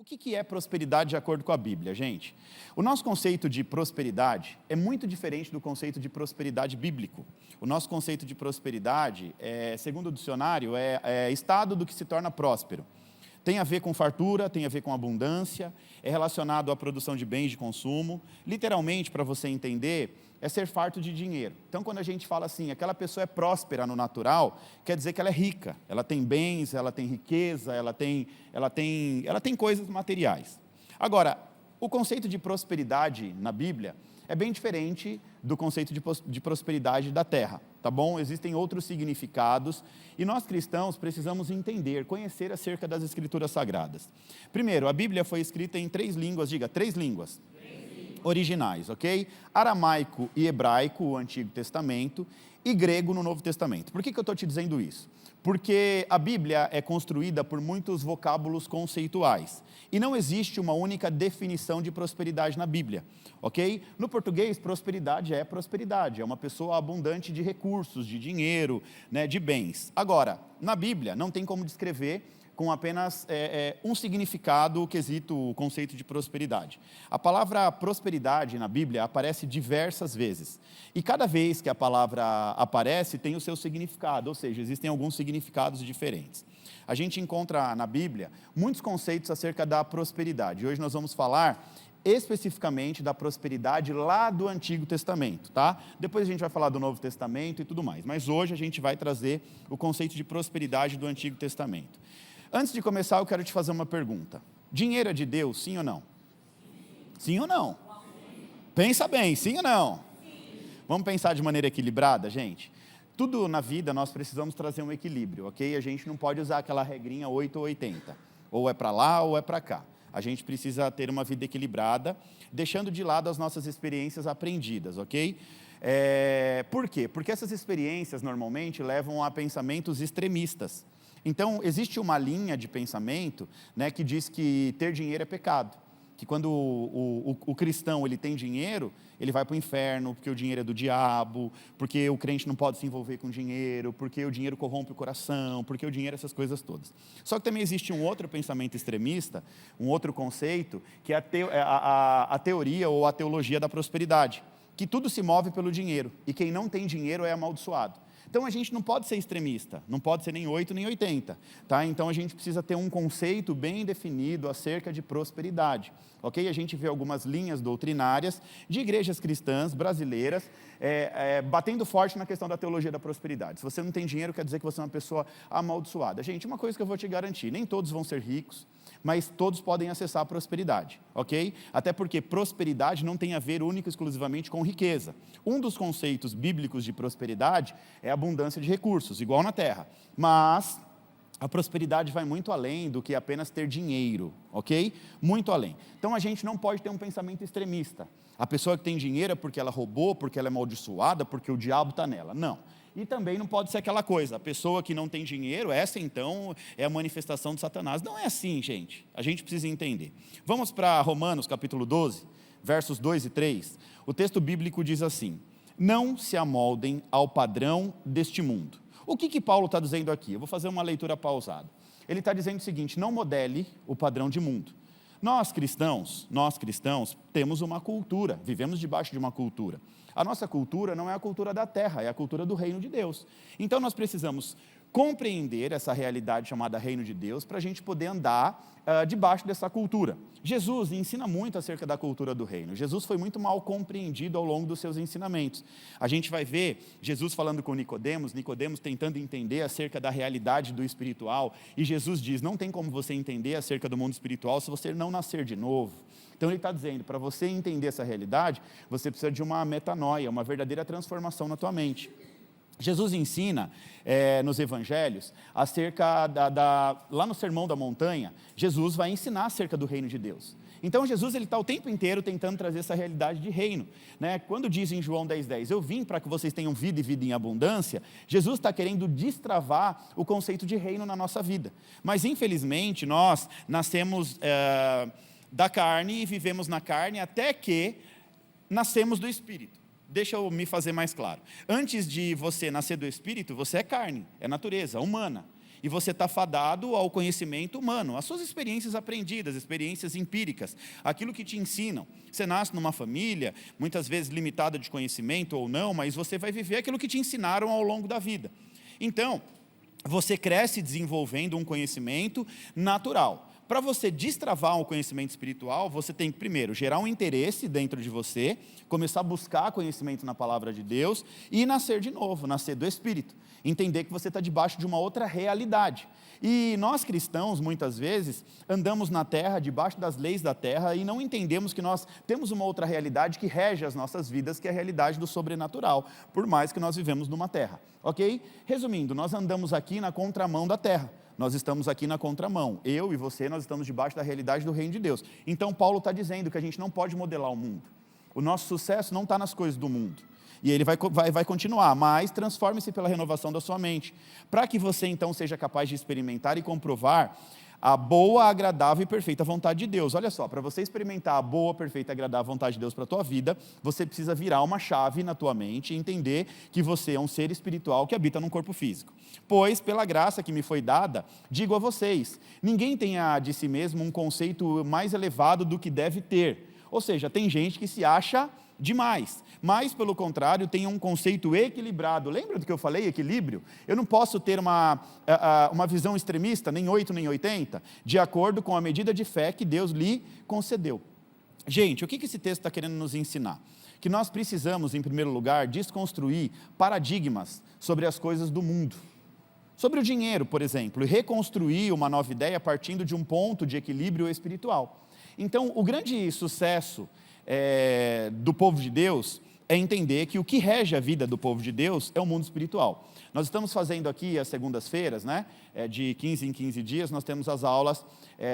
O que é prosperidade de acordo com a Bíblia, gente? O nosso conceito de prosperidade é muito diferente do conceito de prosperidade bíblico. O nosso conceito de prosperidade, segundo o dicionário, é estado do que se torna próspero. Tem a ver com fartura, tem a ver com abundância, é relacionado à produção de bens de consumo. Literalmente, para você entender, é ser farto de dinheiro. Então, quando a gente fala assim, aquela pessoa é próspera no natural, quer dizer que ela é rica, ela tem bens, ela tem riqueza, ela tem coisas materiais. Agora, o conceito de prosperidade na Bíblia é bem diferente do conceito de prosperidade da terra, tá bom? Existem outros significados e nós cristãos precisamos entender, conhecer acerca das Escrituras Sagradas. Primeiro, a Bíblia foi escrita em 3 línguas, diga, 3 línguas originais, ok? Aramaico e hebraico, o Antigo Testamento, e grego no Novo Testamento. Por que eu estou te dizendo isso? Porque a Bíblia é construída por muitos vocábulos conceituais, e não existe uma única definição de prosperidade na Bíblia, ok? No português, prosperidade, é uma pessoa abundante de recursos, de dinheiro, né, de bens. Agora, na Bíblia, não tem como descrever com apenas um significado, o quesito, o conceito de prosperidade. A palavra prosperidade na Bíblia aparece diversas vezes, e cada vez que a palavra aparece tem o seu significado, ou seja, existem alguns significados diferentes. A gente encontra na Bíblia muitos conceitos acerca da prosperidade, e hoje nós vamos falar especificamente da prosperidade lá do Antigo Testamento, tá? Depois a gente vai falar do Novo Testamento e tudo mais, mas hoje a gente vai trazer o conceito de prosperidade do Antigo Testamento. Antes de começar, eu quero te fazer uma pergunta. Dinheiro é de Deus, sim ou não? Sim ou não? Pensa bem, sim ou não? Vamos pensar de maneira equilibrada, gente? Tudo na vida nós precisamos trazer um equilíbrio, ok? A gente não pode usar aquela regrinha 8 ou 80. Ou é para lá ou é para cá. A gente precisa ter uma vida equilibrada, deixando de lado as nossas experiências aprendidas, ok? Por quê? Porque essas experiências normalmente levam a pensamentos extremistas. Então, existe uma linha de pensamento, né, que diz que ter dinheiro é pecado. Que quando o cristão ele tem dinheiro, ele vai para o inferno, porque o dinheiro é do diabo, porque o crente não pode se envolver com dinheiro, porque o dinheiro corrompe o coração, porque o dinheiro, essas coisas todas. Só que também existe um outro pensamento extremista, um outro conceito, que é a teoria ou a teologia da prosperidade, que tudo se move pelo dinheiro, e quem não tem dinheiro é amaldiçoado. Então, a gente não pode ser extremista, não pode ser nem 8 nem 80, tá? Então, a gente precisa ter um conceito bem definido acerca de prosperidade, ok? A gente vê algumas linhas doutrinárias de igrejas cristãs brasileiras batendo forte na questão da teologia da prosperidade. Se você não tem dinheiro, quer dizer que você é uma pessoa amaldiçoada. Gente, uma coisa que eu vou te garantir, nem todos vão ser ricos, mas todos podem acessar a prosperidade, ok? Até porque prosperidade não tem a ver única e exclusivamente com riqueza. Um dos conceitos bíblicos de prosperidade é a abundância de recursos, igual na terra. Mas a prosperidade vai muito além do que apenas ter dinheiro, ok? Muito além. Então a gente não pode ter um pensamento extremista. A pessoa que tem dinheiro é porque ela roubou, porque ela é amaldiçoada, porque o diabo está nela. Não. E também não pode ser aquela coisa, a pessoa que não tem dinheiro, essa então é a manifestação de Satanás. Não é assim, gente. A gente precisa entender. Vamos para Romanos capítulo 12, versos 2 e 3. O texto bíblico diz assim: não se amoldem ao padrão deste mundo. O que Paulo está dizendo aqui? Eu vou fazer uma leitura pausada. Ele está dizendo o seguinte: não modele o padrão de mundo. Nós cristãos, temos uma cultura, vivemos debaixo de uma cultura. A nossa cultura não é a cultura da terra, é a cultura do reino de Deus. Então nós precisamos compreender essa realidade chamada reino de Deus para a gente poder andar debaixo dessa cultura. Jesus ensina muito acerca da cultura do reino. Jesus foi muito mal compreendido ao longo dos seus ensinamentos. A gente vai ver Jesus falando com Nicodemos tentando entender acerca da realidade do espiritual, e Jesus diz: não tem como você entender acerca do mundo espiritual se você não nascer de novo. Então ele está dizendo, para você entender essa realidade, você precisa de uma metanoia, uma verdadeira transformação na tua mente. Jesus ensina nos evangelhos acerca lá no Sermão da Montanha, Jesus vai ensinar acerca do reino de Deus. Então Jesus está o tempo inteiro tentando trazer essa realidade de reino, né? Quando diz em João 10,10, eu vim para que vocês tenham vida e vida em abundância, Jesus está querendo destravar o conceito de reino na nossa vida. Mas infelizmente nós nascemos da carne e vivemos na carne até que nascemos do Espírito. Deixa eu me fazer mais claro. Antes de você nascer do Espírito, você é carne, é natureza humana. e você está fadado ao conhecimento humano, às suas experiências aprendidas, experiências empíricas, aquilo que te ensinam. Você nasce numa família, muitas vezes limitada de conhecimento ou não, mas você vai viver aquilo que te ensinaram ao longo da vida. Então, você cresce desenvolvendo um conhecimento natural. Para você destravar um conhecimento espiritual, você tem que, primeiro, gerar um interesse dentro de você, começar a buscar conhecimento na palavra de Deus e nascer de novo, nascer do Espírito. Entender que você está debaixo de uma outra realidade. E nós cristãos, muitas vezes, andamos na terra, debaixo das leis da terra, e não entendemos que nós temos uma outra realidade que rege as nossas vidas, que é a realidade do sobrenatural, por mais que nós vivemos numa terra. Ok? Resumindo, nós andamos aqui na contramão da terra. Nós estamos aqui na contramão. Eu e você, nós estamos debaixo da realidade do reino de Deus. Então, Paulo está dizendo que a gente não pode modelar o mundo. O nosso sucesso não está nas coisas do mundo. E ele vai continuar, mas transforme-se pela renovação da sua mente, para que você então seja capaz de experimentar e comprovar a boa, agradável e perfeita vontade de Deus. Olha só, para você experimentar a boa, perfeita e agradável vontade de Deus para a tua vida, você precisa virar uma chave na tua mente e entender que você é um ser espiritual que habita num corpo físico. Pois, pela graça que me foi dada, digo a vocês, ninguém tenha de si mesmo um conceito mais elevado do que deve ter. Ou seja, tem gente que se acha demais, mas pelo contrário tem um conceito equilibrado. Lembra do que eu falei, equilíbrio? Eu não posso ter uma visão extremista, nem 8 nem 80, de acordo com a medida de fé que Deus lhe concedeu. Gente, o que esse texto está querendo nos ensinar? Que nós precisamos, em primeiro lugar, desconstruir paradigmas sobre as coisas do mundo. Sobre o dinheiro, por exemplo, e reconstruir uma nova ideia partindo de um ponto de equilíbrio espiritual. Então, o grande sucesso do povo de Deus é entender que o que rege a vida do povo de Deus é o mundo espiritual. Nós estamos fazendo aqui as segundas-feiras, né? De 15 em 15 dias, nós temos as aulas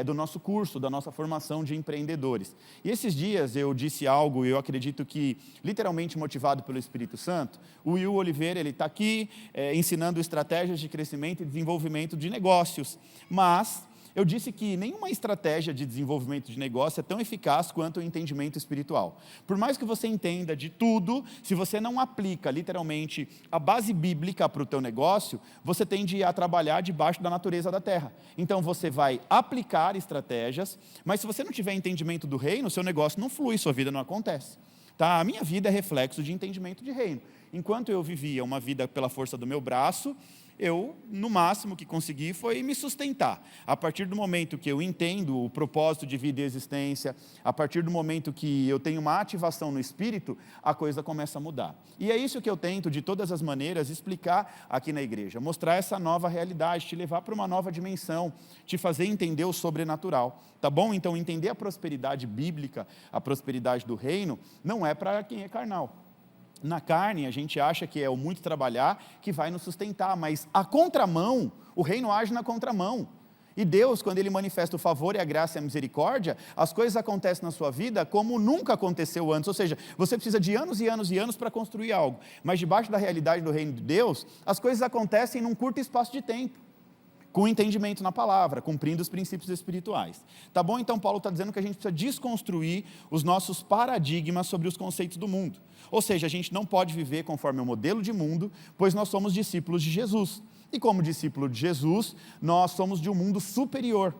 do nosso curso, da nossa formação de empreendedores. E esses dias eu disse algo, eu acredito que literalmente motivado pelo Espírito Santo. O Will Oliveira, ele está aqui ensinando estratégias de crescimento e desenvolvimento de negócios, mas eu disse que nenhuma estratégia de desenvolvimento de negócio é tão eficaz quanto o entendimento espiritual. Por mais que você entenda de tudo, se você não aplica literalmente a base bíblica para o teu negócio, você tende a trabalhar debaixo da natureza da terra. Então você vai aplicar estratégias, mas se você não tiver entendimento do reino, seu negócio não flui, sua vida não acontece. Tá? A minha vida é reflexo de entendimento de reino. Enquanto eu vivia uma vida pela força do meu braço, eu, no máximo que consegui foi me sustentar. A partir do momento que eu entendo o propósito de vida e existência, a partir do momento que eu tenho uma ativação no espírito, a coisa começa a mudar. E é isso que eu tento, de todas as maneiras, explicar aqui na igreja. Mostrar essa nova realidade, te levar para uma nova dimensão, te fazer entender o sobrenatural. Tá bom? Então, entender a prosperidade bíblica, a prosperidade do reino, não é para quem é carnal. Na carne, a gente acha que é o muito trabalhar que vai nos sustentar, mas a contramão, o reino age na contramão. E Deus, quando Ele manifesta o favor e a graça e a misericórdia, as coisas acontecem na sua vida como nunca aconteceu antes. Ou seja, você precisa de anos e anos e anos para construir algo. Mas debaixo da realidade do reino de Deus, as coisas acontecem num curto espaço de tempo. Com entendimento na palavra, cumprindo os princípios espirituais. Tá bom? Então Paulo está dizendo que a gente precisa desconstruir os nossos paradigmas sobre os conceitos do mundo. Ou seja, a gente não pode viver conforme o modelo de mundo, pois nós somos discípulos de Jesus. E como discípulo de Jesus, nós somos de um mundo superior.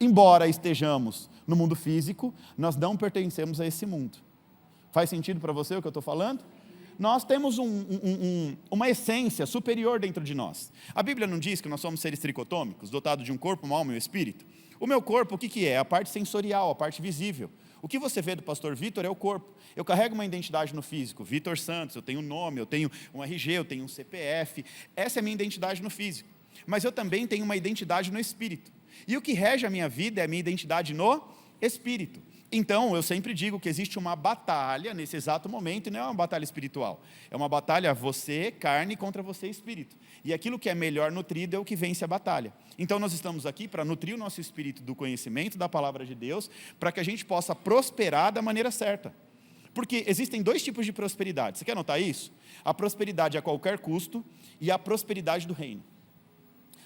Embora estejamos no mundo físico, nós não pertencemos a esse mundo. Faz sentido para você o que eu estou falando? Nós temos uma essência superior dentro de nós. A Bíblia não diz que nós somos seres tricotômicos, dotados de um corpo, uma alma e um espírito? O meu corpo, o que é? A parte sensorial, a parte visível. O que você vê do pastor Vitor é o corpo. Eu carrego uma identidade no físico, Vitor Santos, eu tenho um nome, eu tenho um RG, eu tenho um CPF. Essa é a minha identidade no físico. Mas eu também tenho uma identidade no espírito. E o que rege a minha vida é a minha identidade no espírito. Então, eu sempre digo que existe uma batalha nesse exato momento, e não é uma batalha espiritual. É uma batalha você, carne, contra você, espírito. E aquilo que é melhor nutrido é o que vence a batalha. Então, nós estamos aqui para nutrir o nosso espírito do conhecimento da palavra de Deus, para que a gente possa prosperar da maneira certa. Porque existem dois tipos de prosperidade. Você quer notar isso? A prosperidade a qualquer custo e a prosperidade do reino.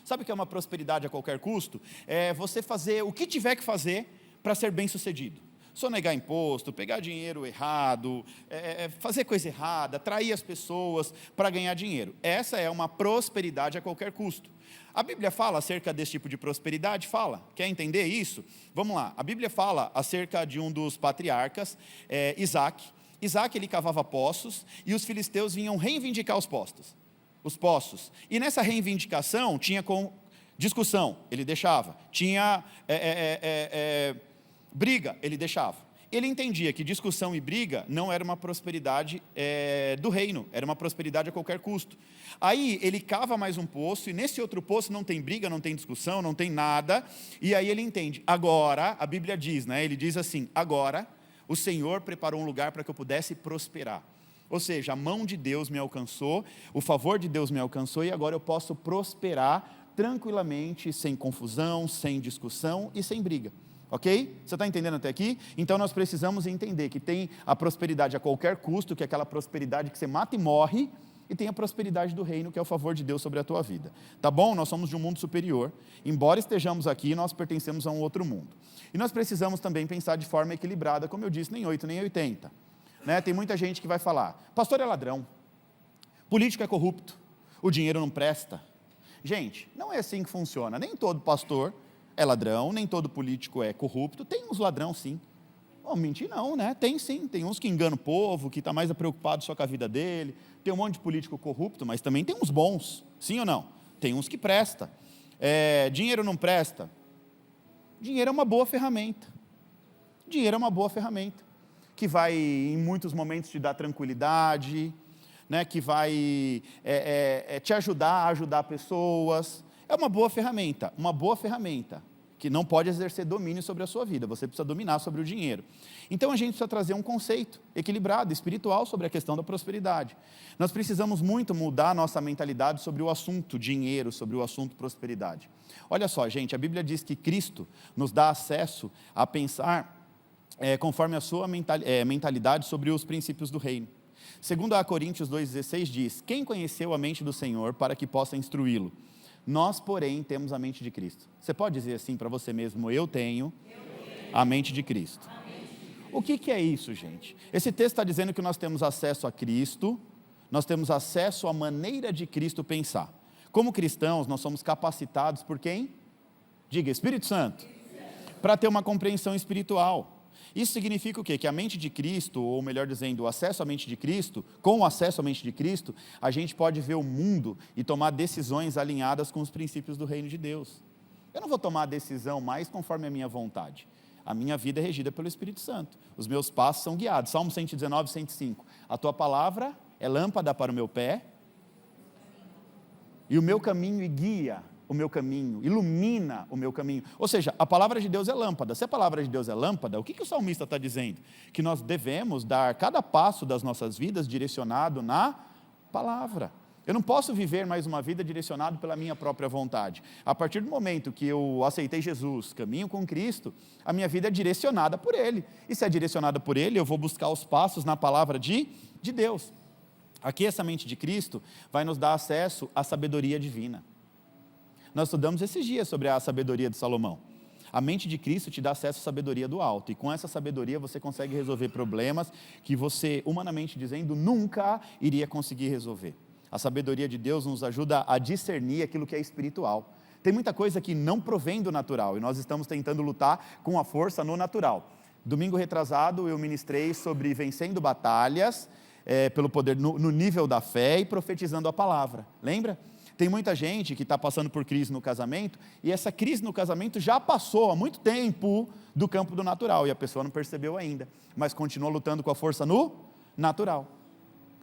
Sabe o que é uma prosperidade a qualquer custo? É você fazer o que tiver que fazer para ser bem-sucedido. sonegar imposto, pegar dinheiro errado, fazer coisa errada, trair as pessoas para ganhar dinheiro. Essa é uma prosperidade a qualquer custo. A Bíblia fala acerca desse tipo de prosperidade? Fala. Quer entender isso? Vamos lá. A Bíblia fala acerca de um dos patriarcas, Isaac. Isaac, ele cavava poços e os filisteus vinham reivindicar os poços. E nessa reivindicação tinha discussão, ele deixava. Tinha briga, ele deixava. Ele entendia que discussão e briga não era uma prosperidade do reino, era uma prosperidade a qualquer custo. Aí ele cava mais um poço, e nesse outro poço não tem briga, não tem discussão, não tem nada, e aí ele entende. Agora, a Bíblia diz, ele diz assim, agora o Senhor preparou um lugar para que eu pudesse prosperar. Ou seja, a mão de Deus me alcançou, o favor de Deus me alcançou, e agora eu posso prosperar tranquilamente, sem confusão, sem discussão e sem briga. Ok? Você está entendendo até aqui? Então nós precisamos entender que tem a prosperidade a qualquer custo, que é aquela prosperidade que você mata e morre, e tem a prosperidade do reino, que é o favor de Deus sobre a tua vida. Tá bom? Nós somos de um mundo superior. Embora estejamos aqui, nós pertencemos a um outro mundo. E nós precisamos também pensar de forma equilibrada, como eu disse, nem 8, nem 80. Tem muita gente que vai falar, pastor é ladrão, político é corrupto, o dinheiro não presta. Gente, não é assim que funciona. Nem todo pastor é ladrão, nem todo político é corrupto. Tem uns ladrão, sim. Mentir não, Tem sim. Tem uns que enganam o povo, que está mais preocupado só com a vida dele. Tem um monte de político corrupto, mas também tem uns bons. Sim ou não? Tem uns que presta. Dinheiro não presta. Dinheiro é uma boa ferramenta. Dinheiro é uma boa ferramenta. Que vai, em muitos momentos, te dar tranquilidade, que vai te ajudar a ajudar pessoas. É uma boa ferramenta, que não pode exercer domínio sobre a sua vida, você precisa dominar sobre o dinheiro. Então a gente precisa trazer um conceito equilibrado, espiritual, sobre a questão da prosperidade. Nós precisamos muito mudar a nossa mentalidade sobre o assunto dinheiro, sobre o assunto prosperidade. Olha só, gente, a Bíblia diz que Cristo nos dá acesso a pensar conforme a sua mentalidade sobre os princípios do reino. Segundo a Coríntios 2,16 diz, quem conheceu a mente do Senhor para que possa instruí-lo? Nós, porém, temos a mente de Cristo. Você pode dizer assim para você mesmo, eu tenho a mente de Cristo. O que é isso, gente? Esse texto está dizendo que nós temos acesso a Cristo, nós temos acesso à maneira de Cristo pensar. Como cristãos, nós somos capacitados por quem? Diga, Espírito Santo. Para ter uma compreensão espiritual. Isso significa o quê? Que a mente de Cristo, ou melhor dizendo, o acesso à mente de Cristo, com o acesso à mente de Cristo, a gente pode ver o mundo e tomar decisões alinhadas com os princípios do reino de Deus. Eu não vou tomar a decisão mais conforme a minha vontade. A minha vida é regida pelo Espírito Santo. Os meus passos são guiados. Salmo 119, 105. A tua palavra é lâmpada para o meu pé e o meu caminho guia o meu caminho, ilumina o meu caminho. Ou seja, a palavra de Deus é lâmpada. Se a palavra de Deus é lâmpada, o que o salmista está dizendo? Que nós devemos dar cada passo das nossas vidas direcionado na palavra. Eu não posso viver mais uma vida direcionada pela minha própria vontade. A partir do momento que eu aceitei Jesus, caminho com Cristo, a minha vida é direcionada por Ele. E se é direcionada por Ele, eu vou buscar os passos na palavra de Deus. Aqui essa mente de Cristo vai nos dar acesso à sabedoria divina. Nós estudamos esses dias sobre a sabedoria de Salomão. A mente de Cristo te dá acesso à sabedoria do alto. E com essa sabedoria você consegue resolver problemas que você, humanamente dizendo, nunca iria conseguir resolver. A sabedoria de Deus nos ajuda a discernir aquilo que é espiritual. Tem muita coisa que não provém do natural. E nós estamos tentando lutar com a força no natural. Domingo retrasado eu ministrei sobre vencendo batalhas pelo poder no nível da fé e profetizando a palavra. Lembra? Tem muita gente que está passando por crise no casamento, e essa crise no casamento já passou há muito tempo do campo do natural, e a pessoa não percebeu ainda, mas continua lutando com a força no natural.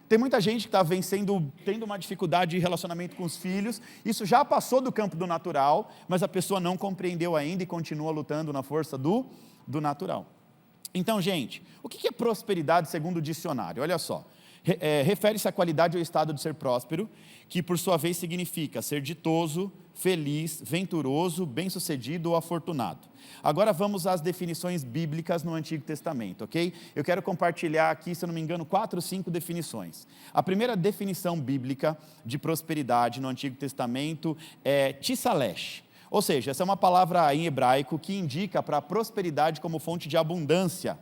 Tem muita gente que está tendo uma dificuldade de relacionamento com os filhos, isso já passou do campo do natural, mas a pessoa não compreendeu ainda e continua lutando na força do natural. Então, gente, o que é prosperidade segundo o dicionário? Olha só. Refere-se à qualidade ou estado de ser próspero, que por sua vez significa ser ditoso, feliz, venturoso, bem-sucedido ou afortunado. Agora vamos às definições bíblicas no Antigo Testamento, ok? Eu quero compartilhar aqui, se eu não me engano, 4 ou 5 definições. A primeira definição bíblica de prosperidade no Antigo Testamento é tissalesh. Ou seja, essa é uma palavra em hebraico que indica para a prosperidade como fonte de abundância,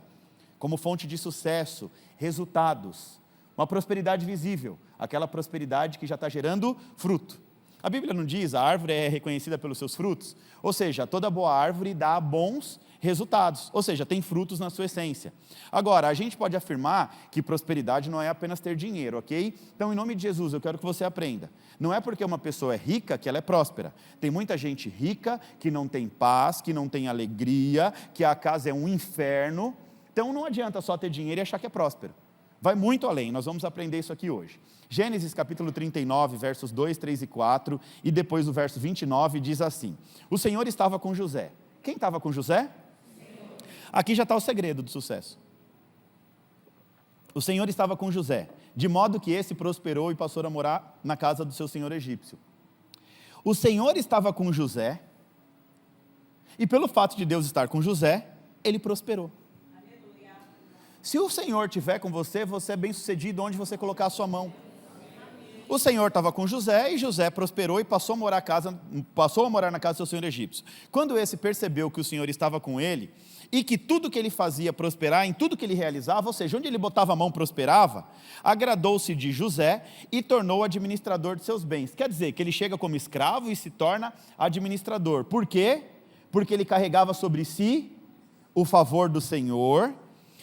como fonte de sucesso, resultados. Uma prosperidade visível, aquela prosperidade que já está gerando fruto. A Bíblia não diz, a árvore é reconhecida pelos seus frutos? Ou seja, toda boa árvore dá bons resultados, ou seja, tem frutos na sua essência. Agora, a gente pode afirmar que prosperidade não é apenas ter dinheiro, ok? Então, em nome de Jesus, eu quero que você aprenda. Não é porque uma pessoa é rica que ela é próspera. Tem muita gente rica que não tem paz, que não tem alegria, que a casa é um inferno. Então, não adianta só ter dinheiro e achar que é próspero. Vai muito além, nós vamos aprender isso aqui hoje. Gênesis capítulo 39, versos 2, 3 e 4, e depois o verso 29 diz assim: o Senhor estava com José. Quem estava com José? Aqui já está o segredo do sucesso. O Senhor estava com José, de modo que esse prosperou e passou a morar na casa do seu senhor egípcio. O Senhor estava com José, e pelo fato de Deus estar com José, ele prosperou. Se o Senhor estiver com você, você é bem sucedido onde você colocar a sua mão. O Senhor estava com José e José prosperou e passou a morar na casa do seu senhor egípcio. Quando esse percebeu que o Senhor estava com ele e que tudo que ele fazia prosperar, em tudo que ele realizava, ou seja, onde ele botava a mão prosperava, agradou-se de José e tornou administrador de seus bens. Quer dizer, que ele chega como escravo e se torna administrador. Por quê? Porque ele carregava sobre si o favor do Senhor,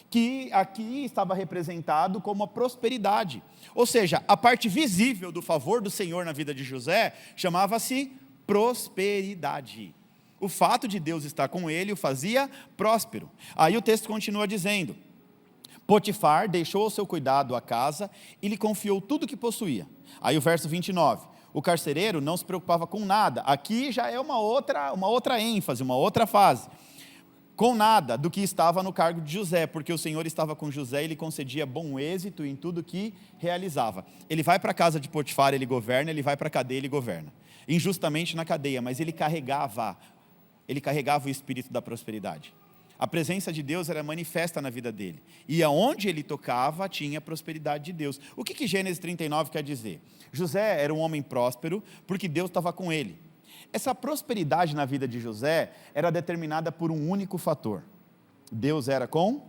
que aqui estava representado como a prosperidade. Ou seja, a parte visível do favor do Senhor na vida de José chamava-se prosperidade. O fato de Deus estar com ele o fazia próspero. Aí o texto continua dizendo: Potifar deixou ao seu cuidado a casa e lhe confiou tudo o que possuía. Aí o verso 29, o carcereiro não se preocupava com nada. Aqui já é uma outra ênfase, uma outra fase. Com nada do que estava no cargo de José, porque o Senhor estava com José e lhe concedia bom êxito em tudo que realizava. Ele vai para a casa de Potifar, ele governa, ele vai para a cadeia, ele governa. Injustamente na cadeia, mas ele carregava o espírito da prosperidade. A presença de Deus era manifesta na vida dele. E aonde ele tocava, tinha a prosperidade de Deus. O que Gênesis 39 quer dizer? José era um homem próspero, porque Deus estava com ele. Essa prosperidade na vida de José era determinada por um único fator: Deus era com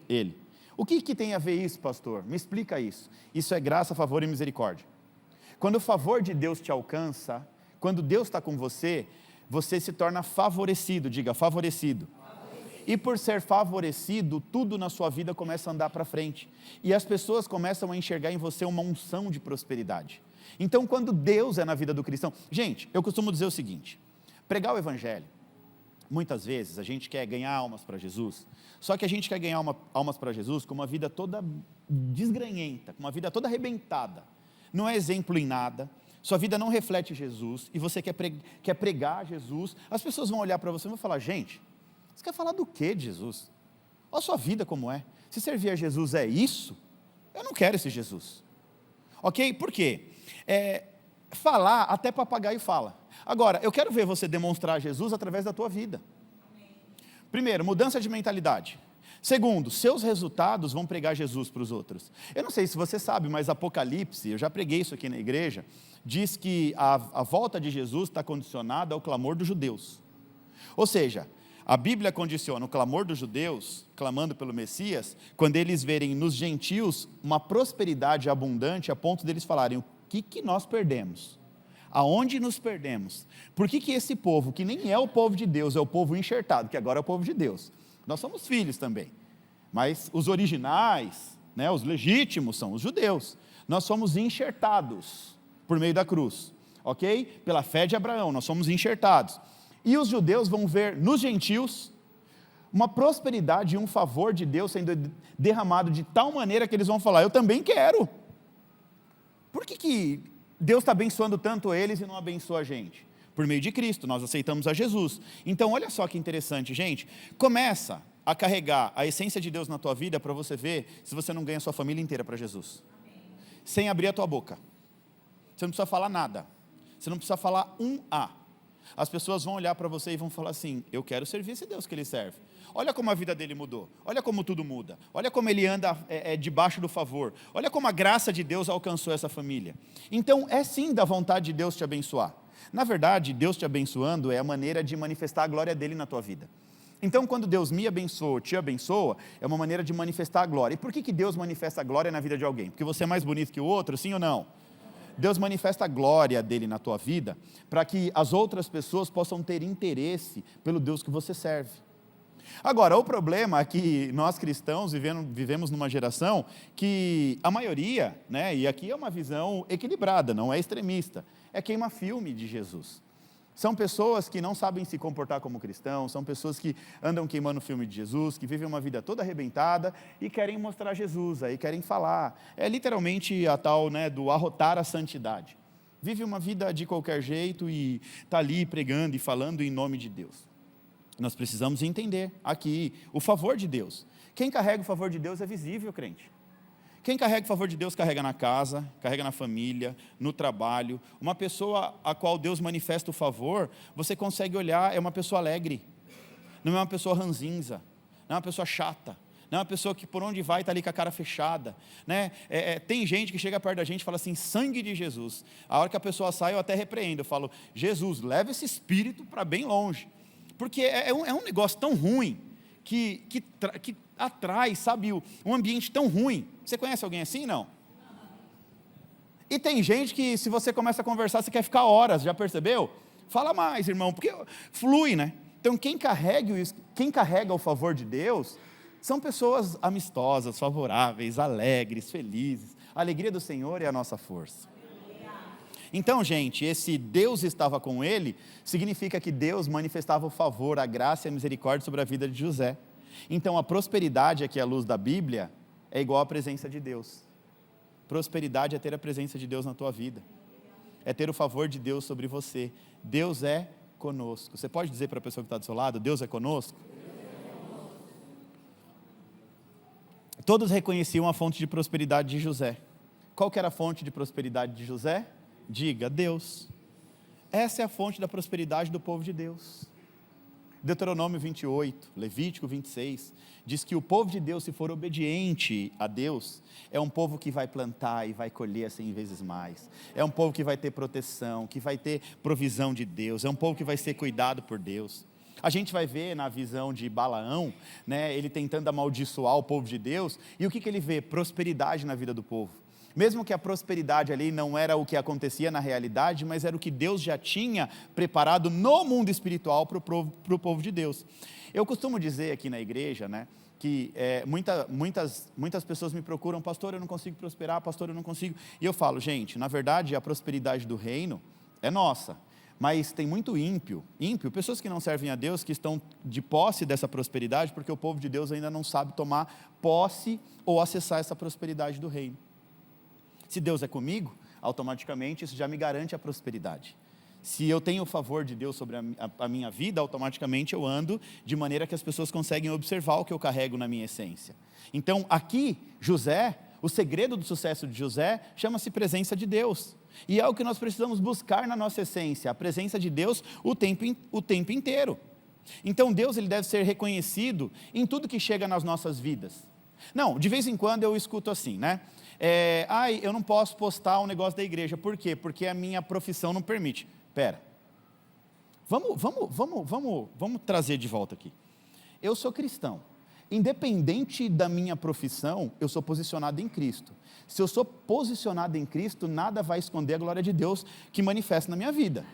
ele. O que tem a ver isso, pastor? Me explica isso. Isso é graça, favor e misericórdia. Quando o favor de Deus te alcança, quando Deus está com você, você se torna favorecido, diga favorecido. E por ser favorecido, tudo na sua vida começa a andar para frente. E as pessoas começam a enxergar em você uma unção de prosperidade. Então, quando Deus é na vida do cristão... Gente, eu costumo dizer o seguinte: pregar o evangelho, muitas vezes a gente quer ganhar almas para Jesus, só que a gente quer ganhar almas para Jesus com uma vida toda desgranhenta, com uma vida toda arrebentada. Não é exemplo em nada, sua vida não reflete Jesus, e você quer pregar Jesus, as pessoas vão olhar para você e vão falar: gente, você quer falar do que de Jesus? Olha a sua vida como é. Se servir a Jesus é isso, eu não quero esse Jesus. Ok? Por quê? Falar, até papagaio fala. Agora, eu quero ver você demonstrar Jesus através da tua vida. Primeiro, mudança de mentalidade. Segundo, seus resultados vão pregar Jesus para os outros. Eu não sei se você sabe, mas Apocalipse, eu já preguei isso aqui na igreja, diz que a volta de Jesus está condicionada ao clamor dos judeus. Ou seja, a Bíblia condiciona o clamor dos judeus, clamando pelo Messias, quando eles verem nos gentios uma prosperidade abundante, a ponto deles falarem: o que nós perdemos? Aonde nos perdemos? Por que esse povo, que nem é o povo de Deus, é o povo enxertado, que agora é o povo de Deus? Nós somos filhos também, mas os originais, né, os legítimos são os judeus. Nós somos enxertados por meio da cruz, ok? Pela fé de Abraão, nós somos enxertados. E os judeus vão ver nos gentios uma prosperidade e um favor de Deus sendo derramado de tal maneira que eles vão falar: eu também quero. Por que Deus está abençoando tanto eles e não abençoa a gente? Por meio de Cristo, nós aceitamos a Jesus. Então olha só que interessante, gente. Começa a carregar a essência de Deus na tua vida para você ver se você não ganha a sua família inteira para Jesus. Sem abrir a tua boca. Você não precisa falar nada. Você não precisa falar um A. As pessoas vão olhar para você e vão falar assim: eu quero servir esse Deus que ele serve. Olha como a vida dele mudou, olha como tudo muda, olha como ele anda debaixo do favor, olha como a graça de Deus alcançou essa família. Então é sim da vontade de Deus te abençoar, Na verdade, Deus te abençoando é a maneira de manifestar a glória dele na tua vida. Então, quando Deus me abençoa, te abençoa, é uma maneira de manifestar a glória. E por que Deus manifesta a glória na vida de alguém? Porque você é mais bonito que o outro, sim ou não? Deus manifesta a glória dele na tua vida, para que as outras pessoas possam ter interesse pelo Deus que você serve. Agora, o problema é que nós cristãos vivemos numa geração que a maioria, né, e aqui é uma visão equilibrada, não é extremista, é queima-filme de Jesus. São pessoas que não sabem se comportar como cristãos, são pessoas que andam queimando o filme de Jesus, que vivem uma vida toda arrebentada e querem mostrar Jesus, aí querem falar. É literalmente a tal, né, do arrotar a santidade. Vive uma vida de qualquer jeito e está ali pregando e falando em nome de Deus. Nós precisamos entender aqui o favor de Deus. Quem carrega o favor de Deus é visível, crente. Quem carrega o favor de Deus carrega na casa, carrega na família, no trabalho. Uma pessoa a qual Deus manifesta o favor, você consegue olhar, é uma pessoa alegre, não é uma pessoa ranzinza, não é uma pessoa chata, não é uma pessoa que por onde vai está ali com a cara fechada, né? Tem gente que chega perto da gente e fala assim, sangue de Jesus. A hora que a pessoa sai eu até repreendo, eu falo, Jesus, leva esse espírito para bem longe, porque é um negócio tão ruim, que atrai, sabe, um ambiente tão ruim. Você conhece alguém assim, não? E tem gente que se você começa a conversar, você quer ficar horas, já percebeu? Fala mais, irmão, porque flui, né? Então quem carrega o favor de Deus, são pessoas amistosas, favoráveis, alegres, felizes. A alegria do Senhor é a nossa força. Então, gente, esse Deus estava com ele, significa que Deus manifestava o favor, a graça e a misericórdia sobre a vida de José. Então, a prosperidade, aqui à luz da Bíblia, é igual à presença de Deus. Prosperidade é ter a presença de Deus na tua vida, é ter o favor de Deus sobre você. Deus é conosco. Você pode dizer para a pessoa que está do seu lado, Deus é conosco? Todos reconheciam a fonte de prosperidade de José. Qual que era a fonte de prosperidade de José? Diga, Deus. Essa é a fonte da prosperidade do povo de Deus. Deuteronômio 28, Levítico 26, diz que o povo de Deus, se for obediente a Deus, é um povo que vai plantar e vai colher 100 vezes mais. É um povo que vai ter proteção, que vai ter provisão de Deus, é um povo que vai ser cuidado por Deus. A gente vai ver na visão de Balaão, né, ele tentando amaldiçoar o povo de Deus, e o que ele vê? Prosperidade na vida do povo. Mesmo que a prosperidade ali não era o que acontecia na realidade, mas era o que Deus já tinha preparado no mundo espiritual para o povo de Deus. Eu costumo dizer aqui na igreja, né, que muitas pessoas me procuram, pastor, eu não consigo prosperar, pastor, eu não consigo. E eu falo, gente, na verdade a prosperidade do reino é nossa, mas tem muito ímpio, pessoas que não servem a Deus, que estão de posse dessa prosperidade, porque o povo de Deus ainda não sabe tomar posse ou acessar essa prosperidade do reino. Se Deus é comigo, automaticamente isso já me garante a prosperidade. Se eu tenho o favor de Deus sobre a minha vida, automaticamente eu ando de maneira que as pessoas conseguem observar o que eu carrego na minha essência. Então aqui, José, o segredo do sucesso de José chama-se presença de Deus. E é o que nós precisamos buscar na nossa essência, a presença de Deus o tempo inteiro. Então Deus ele deve ser reconhecido em tudo que chega nas nossas vidas. Não, de vez em quando eu escuto assim, né? Eu não posso postar um negócio da igreja. Por quê? Porque a minha profissão não permite. Espera, vamos trazer de volta aqui. Eu sou cristão, independente da minha profissão, eu sou posicionado em Cristo. Se eu sou posicionado em Cristo, nada vai esconder a glória de Deus que manifesta na minha vida.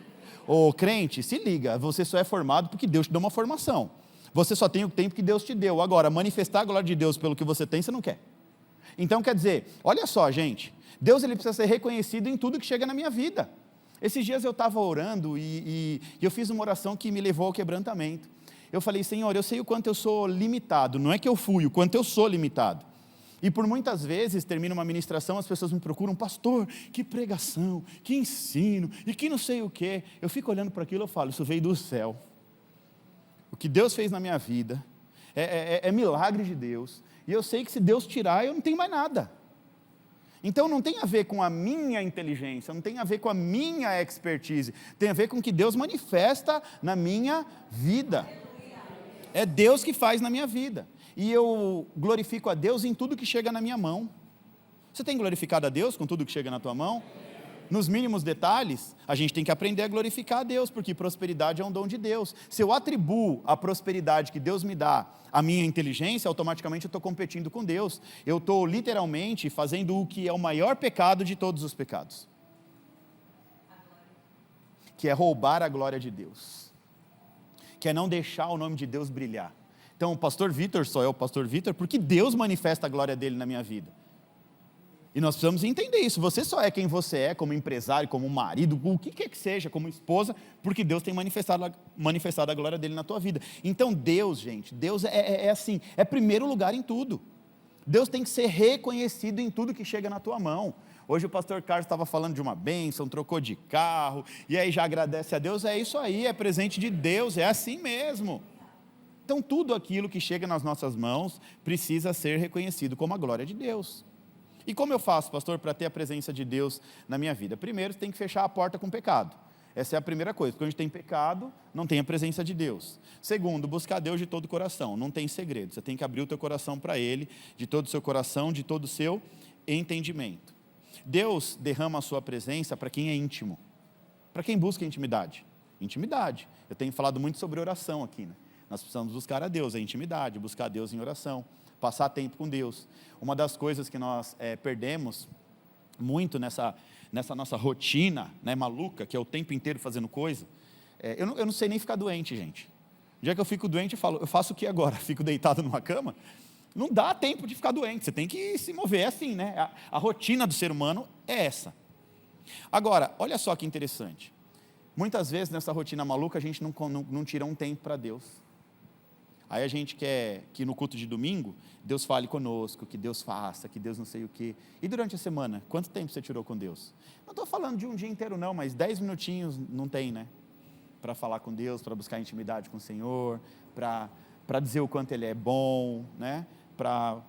Ô crente, se liga, você só é formado porque Deus te deu uma formação. Você só tem o tempo que Deus te deu. Agora, manifestar a glória de Deus pelo que você tem, você não quer. Então quer dizer, olha só gente, Deus ele precisa ser reconhecido em tudo que chega na minha vida. Esses dias eu estava orando e eu fiz uma oração que me levou ao quebrantamento. Eu falei, Senhor, eu sei o quanto eu sou limitado, não é que eu fui, o quanto eu sou limitado. E por muitas vezes, termina uma ministração, as pessoas me procuram, pastor, que pregação, que ensino, e que não sei o quê. Eu fico olhando para aquilo e falo, isso veio do céu. O que Deus fez na minha vida é milagre de Deus. E eu sei que se Deus tirar, eu não tenho mais nada. Então não tem a ver com a minha inteligência, não tem a ver com a minha expertise, tem a ver com o que Deus manifesta na minha vida. É Deus que faz na minha vida. E eu glorifico a Deus em tudo que chega na minha mão. Você tem glorificado a Deus com tudo que chega na tua mão? nos mínimos detalhes, a gente tem que aprender a glorificar a Deus, porque prosperidade é um dom de Deus. Se eu atribuo a prosperidade que Deus me dá à minha inteligência, automaticamente eu estou competindo com Deus. Eu estou literalmente fazendo o que é o maior pecado de todos os pecados, que é roubar a glória de Deus, que é não deixar o nome de Deus brilhar. Então o pastor Vitor só é o pastor Vitor porque Deus manifesta a glória dele na minha vida. E nós precisamos entender isso. Você só é quem você é, como empresário, como marido, o que quer que seja, como esposa, porque Deus tem manifestado a glória dele na tua vida. Então Deus, gente, Deus é assim, é primeiro lugar em tudo. Deus tem que ser reconhecido em tudo que chega na tua mão. Hoje o pastor Carlos estava falando de uma bênção, trocou de carro, e aí já agradece a Deus. É isso aí, é presente de Deus, é assim mesmo. Então tudo aquilo que chega nas nossas mãos precisa ser reconhecido como a glória de Deus. E como eu faço, pastor, para ter a presença de Deus na minha vida? Primeiro, você tem que fechar a porta com o pecado. Essa é a primeira coisa, porque onde tem pecado, não tem a presença de Deus. Segundo, buscar Deus de todo o coração, não tem segredo, você tem que abrir o teu coração para Ele, de todo o seu coração, de todo o seu entendimento. Deus derrama a sua presença para quem é íntimo, para quem busca intimidade. Intimidade, eu tenho falado muito sobre oração aqui, né? Nós precisamos buscar a Deus, a intimidade, buscar a Deus em oração, passar tempo com Deus. Uma das coisas que nós perdemos muito nessa nossa rotina, né, maluca, que é o tempo inteiro fazendo coisa, eu não sei nem ficar doente, gente. No dia que eu fico doente, eu faço o que agora? Fico deitado numa cama? Não dá tempo de ficar doente, você tem que se mover, é assim, né? A rotina do ser humano é essa. Agora, olha só que interessante. Muitas vezes nessa rotina maluca a gente não tira um tempo para Deus. Aí a gente quer que no culto de domingo, Deus fale conosco, que Deus faça, que Deus não sei o quê. E durante a semana, quanto tempo você tirou com Deus? Não estou falando de um dia inteiro não, mas 10 minutinhos não tem, né? Para falar com Deus, para buscar intimidade com o Senhor, para dizer o quanto Ele é bom, né? Para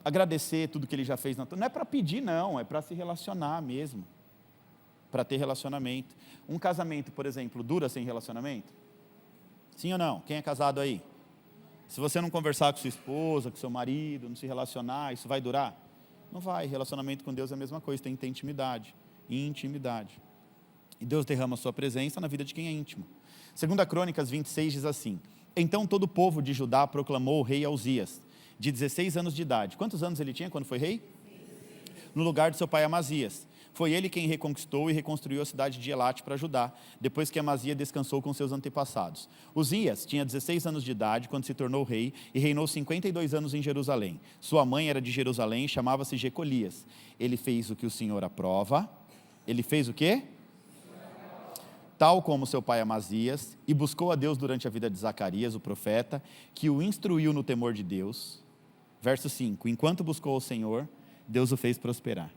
agradecer tudo que Ele já fez. Não é para pedir não, é para se relacionar mesmo. Para ter relacionamento. Um casamento, por exemplo, dura sem relacionamento? Sim ou não? Quem é casado aí? Se você não conversar com sua esposa, com seu marido, não se relacionar, isso vai durar? Não vai. Relacionamento com Deus é a mesma coisa, tem que ter intimidade. Intimidade. E Deus derrama a sua presença na vida de quem é íntimo. 2 Crônicas 26 diz assim: Então todo o povo de Judá proclamou o rei Uzias, de 16 anos de idade. Quantos anos ele tinha quando foi rei? No lugar de seu pai Amazias. Foi ele quem reconquistou e reconstruiu a cidade de Elate para Judá, depois que Amazias descansou com seus antepassados. Uzias tinha 16 anos de idade quando se tornou rei e reinou 52 anos em Jerusalém. Sua mãe era de Jerusalém e chamava-se Jecolias. Ele fez o que o Senhor aprova. Ele fez o quê? Tal como seu pai Amazias, e buscou a Deus durante a vida de Zacarias, o profeta, que o instruiu no temor de Deus. Verso 5, enquanto buscou o Senhor, Deus o fez prosperar.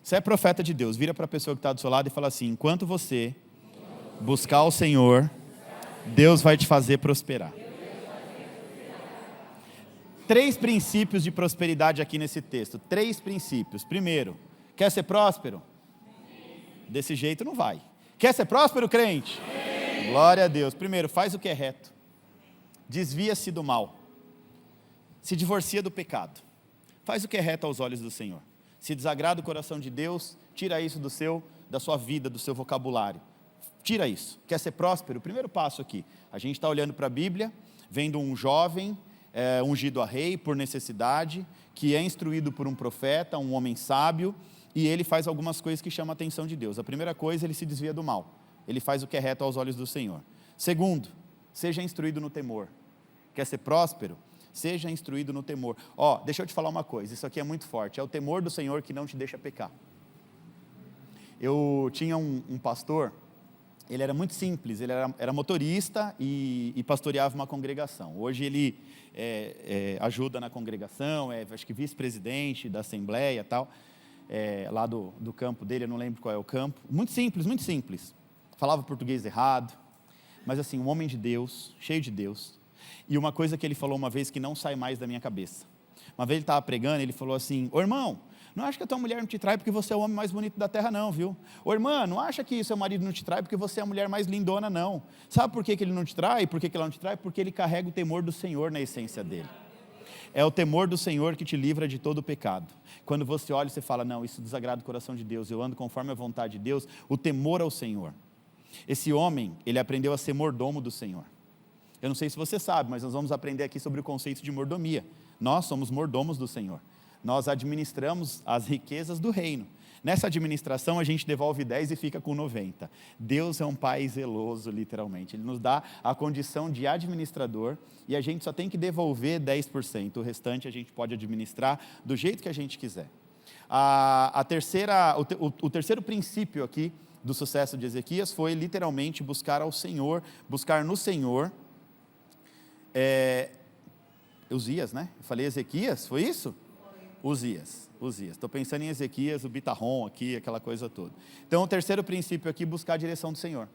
Você é profeta de Deus, vira para a pessoa que está do seu lado e fala assim: enquanto você buscar o Senhor, Deus vai te fazer prosperar. 3 princípios de prosperidade aqui nesse texto, 3 princípios. Primeiro, quer ser próspero? Desse jeito não vai. Quer ser próspero, crente? Glória a Deus. Primeiro, faz o que é reto. Desvia-se do mal. Se divorcia do pecado. Faz o que é reto aos olhos do Senhor. Se desagrada o coração de Deus, tira isso da sua vida, do seu vocabulário. Tira isso. Quer ser próspero? O primeiro passo aqui. A gente está olhando para a Bíblia, vendo um jovem ungido a rei por necessidade, que é instruído por um profeta, um homem sábio, e ele faz algumas coisas que chamam a atenção de Deus. A primeira coisa, ele se desvia do mal. Ele faz o que é reto aos olhos do Senhor. Segundo, seja instruído no temor. Quer ser próspero? Seja instruído no temor. Deixa eu te falar uma coisa, isso aqui é muito forte. É o temor do Senhor que não te deixa pecar. Eu tinha um pastor, ele era muito simples, ele era motorista e pastoreava uma congregação. Hoje ele ajuda na congregação, acho que vice-presidente da Assembleia e tal, lá do campo dele, eu não lembro qual é o campo. Muito simples, muito simples. Falava português errado, mas assim, um homem de Deus, cheio de Deus. E uma coisa que ele falou uma vez que não sai mais da minha cabeça. Uma vez ele estava pregando, ele falou assim: ô irmão, não acha que a tua mulher não te trai porque você é o homem mais bonito da terra não, viu? Ô irmã, não acha que seu marido não te trai porque você é a mulher mais lindona não. Sabe por que ele não te trai? Por que ela não te trai? Porque ele carrega o temor do Senhor na essência dele. É o temor do Senhor que te livra de todo o pecado. Quando você olha e você fala, não, isso desagrada o coração de Deus, eu ando conforme a vontade de Deus, o temor ao Senhor. Esse homem, ele aprendeu a ser mordomo do Senhor. Eu não sei se você sabe, mas nós vamos aprender aqui sobre o conceito de mordomia. Nós somos mordomos do Senhor. Nós administramos as riquezas do reino. Nessa administração a gente devolve 10 e fica com 90. Deus é um pai zeloso, literalmente. Ele nos dá a condição de administrador e a gente só tem que devolver 10%. O restante a gente pode administrar do jeito que a gente quiser. O terceiro princípio aqui do sucesso de Ezequias foi literalmente buscar ao Senhor, buscar no Senhor. Uzias, né? Eu falei Ezequias, foi isso? Uzias. Estou pensando em Ezequias, o Bitarrom aqui, aquela coisa toda. Então, o terceiro princípio aqui, buscar a direção do Senhor.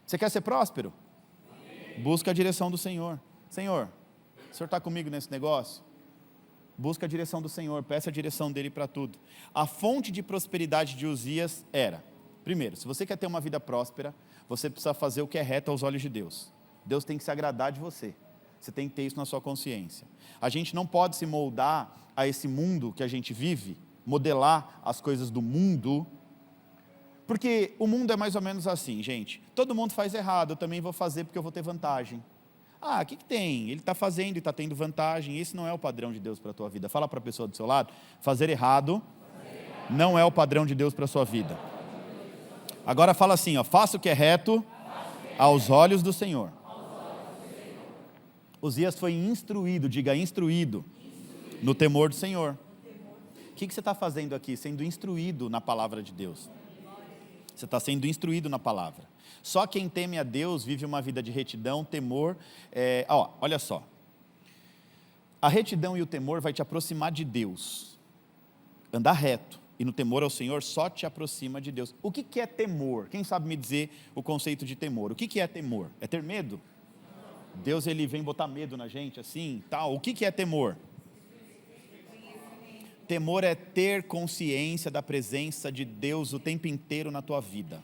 Você quer ser próspero? Amém. Busca a direção do Senhor. Senhor, o Senhor está comigo nesse negócio? Busca a direção do Senhor, peça a direção dele para tudo. A fonte de prosperidade de Uzias era, primeiro, se você quer ter uma vida próspera, você precisa fazer o que é reto aos olhos de Deus. Deus tem que se agradar de você. Você tem que ter isso na sua consciência. A gente não pode se moldar a esse mundo que a gente vive, modelar as coisas do mundo, porque o mundo é mais ou menos assim, gente. Todo mundo faz errado, eu também vou fazer porque eu vou ter vantagem. O que tem? Ele está fazendo e está tendo vantagem. Esse não é o padrão de Deus para a tua vida. Fala para a pessoa do seu lado, fazer errado não é o padrão de Deus para a sua vida. Agora fala assim, faça o que é reto aos olhos do Senhor. Uzias foi instruído, diga instruído, no temor do Senhor. O que você está fazendo aqui? Sendo instruído na palavra de Deus. Você está sendo instruído na palavra. Só quem teme a Deus vive uma vida de retidão, temor. Olha só. A retidão e o temor vai te aproximar de Deus. Andar reto e no temor ao Senhor só te aproxima de Deus. O que é temor? Quem sabe me dizer o conceito de temor? O que é temor? É ter medo? Deus ele vem botar medo na gente assim, tal. O que é temor? Temor é ter consciência da presença de Deus o tempo inteiro na tua vida.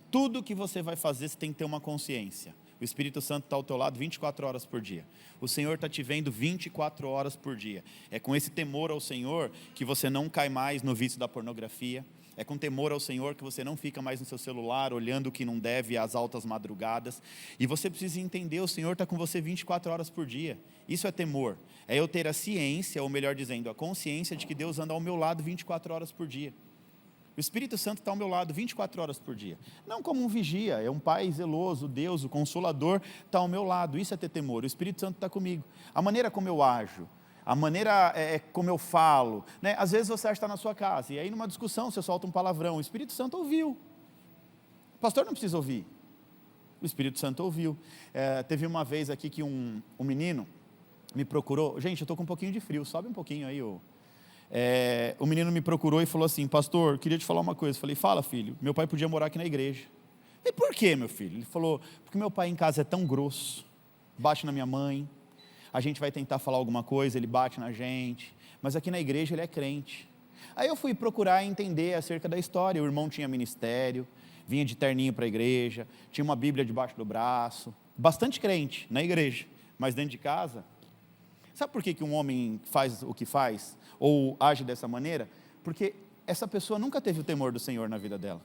Tudo que você vai fazer, você tem que ter uma consciência. O Espírito Santo está ao teu lado 24 horas por dia. O Senhor está te vendo 24 horas por dia. É com esse temor ao Senhor que você não cai mais no vício da pornografia. É com temor ao Senhor que você não fica mais no seu celular olhando o que não deve às altas madrugadas. E você precisa entender, o Senhor está com você 24 horas por dia. Isso é temor. É eu ter a ciência, ou melhor dizendo, a consciência de que Deus anda ao meu lado 24 horas por dia. O Espírito Santo está ao meu lado 24 horas por dia. Não como um vigia, é um pai zeloso, Deus, o Consolador, está ao meu lado. Isso é ter temor. O Espírito Santo está comigo. A maneira como eu ajo, a maneira como eu falo, né? Às vezes você acha que está na sua casa, e aí numa discussão você solta um palavrão, o Espírito Santo ouviu. O pastor não precisa ouvir, o Espírito Santo ouviu. Teve uma vez aqui que um menino me procurou, gente, eu estou com um pouquinho de frio, sobe um pouquinho aí. O menino me procurou e falou assim, pastor, queria te falar uma coisa. Eu falei, fala filho, meu pai podia morar aqui na igreja. E por quê, meu filho? Ele falou, porque meu pai em casa é tão grosso, bate na minha mãe, a gente vai tentar falar alguma coisa, ele bate na gente, mas aqui na igreja ele é crente. Aí eu fui procurar entender acerca da história. O irmão tinha ministério, vinha de terninho para a igreja, tinha uma Bíblia debaixo do braço, bastante crente na igreja, mas dentro de casa. Sabe por que um homem faz o que faz, ou age dessa maneira? Porque essa pessoa nunca teve o temor do Senhor na vida dela.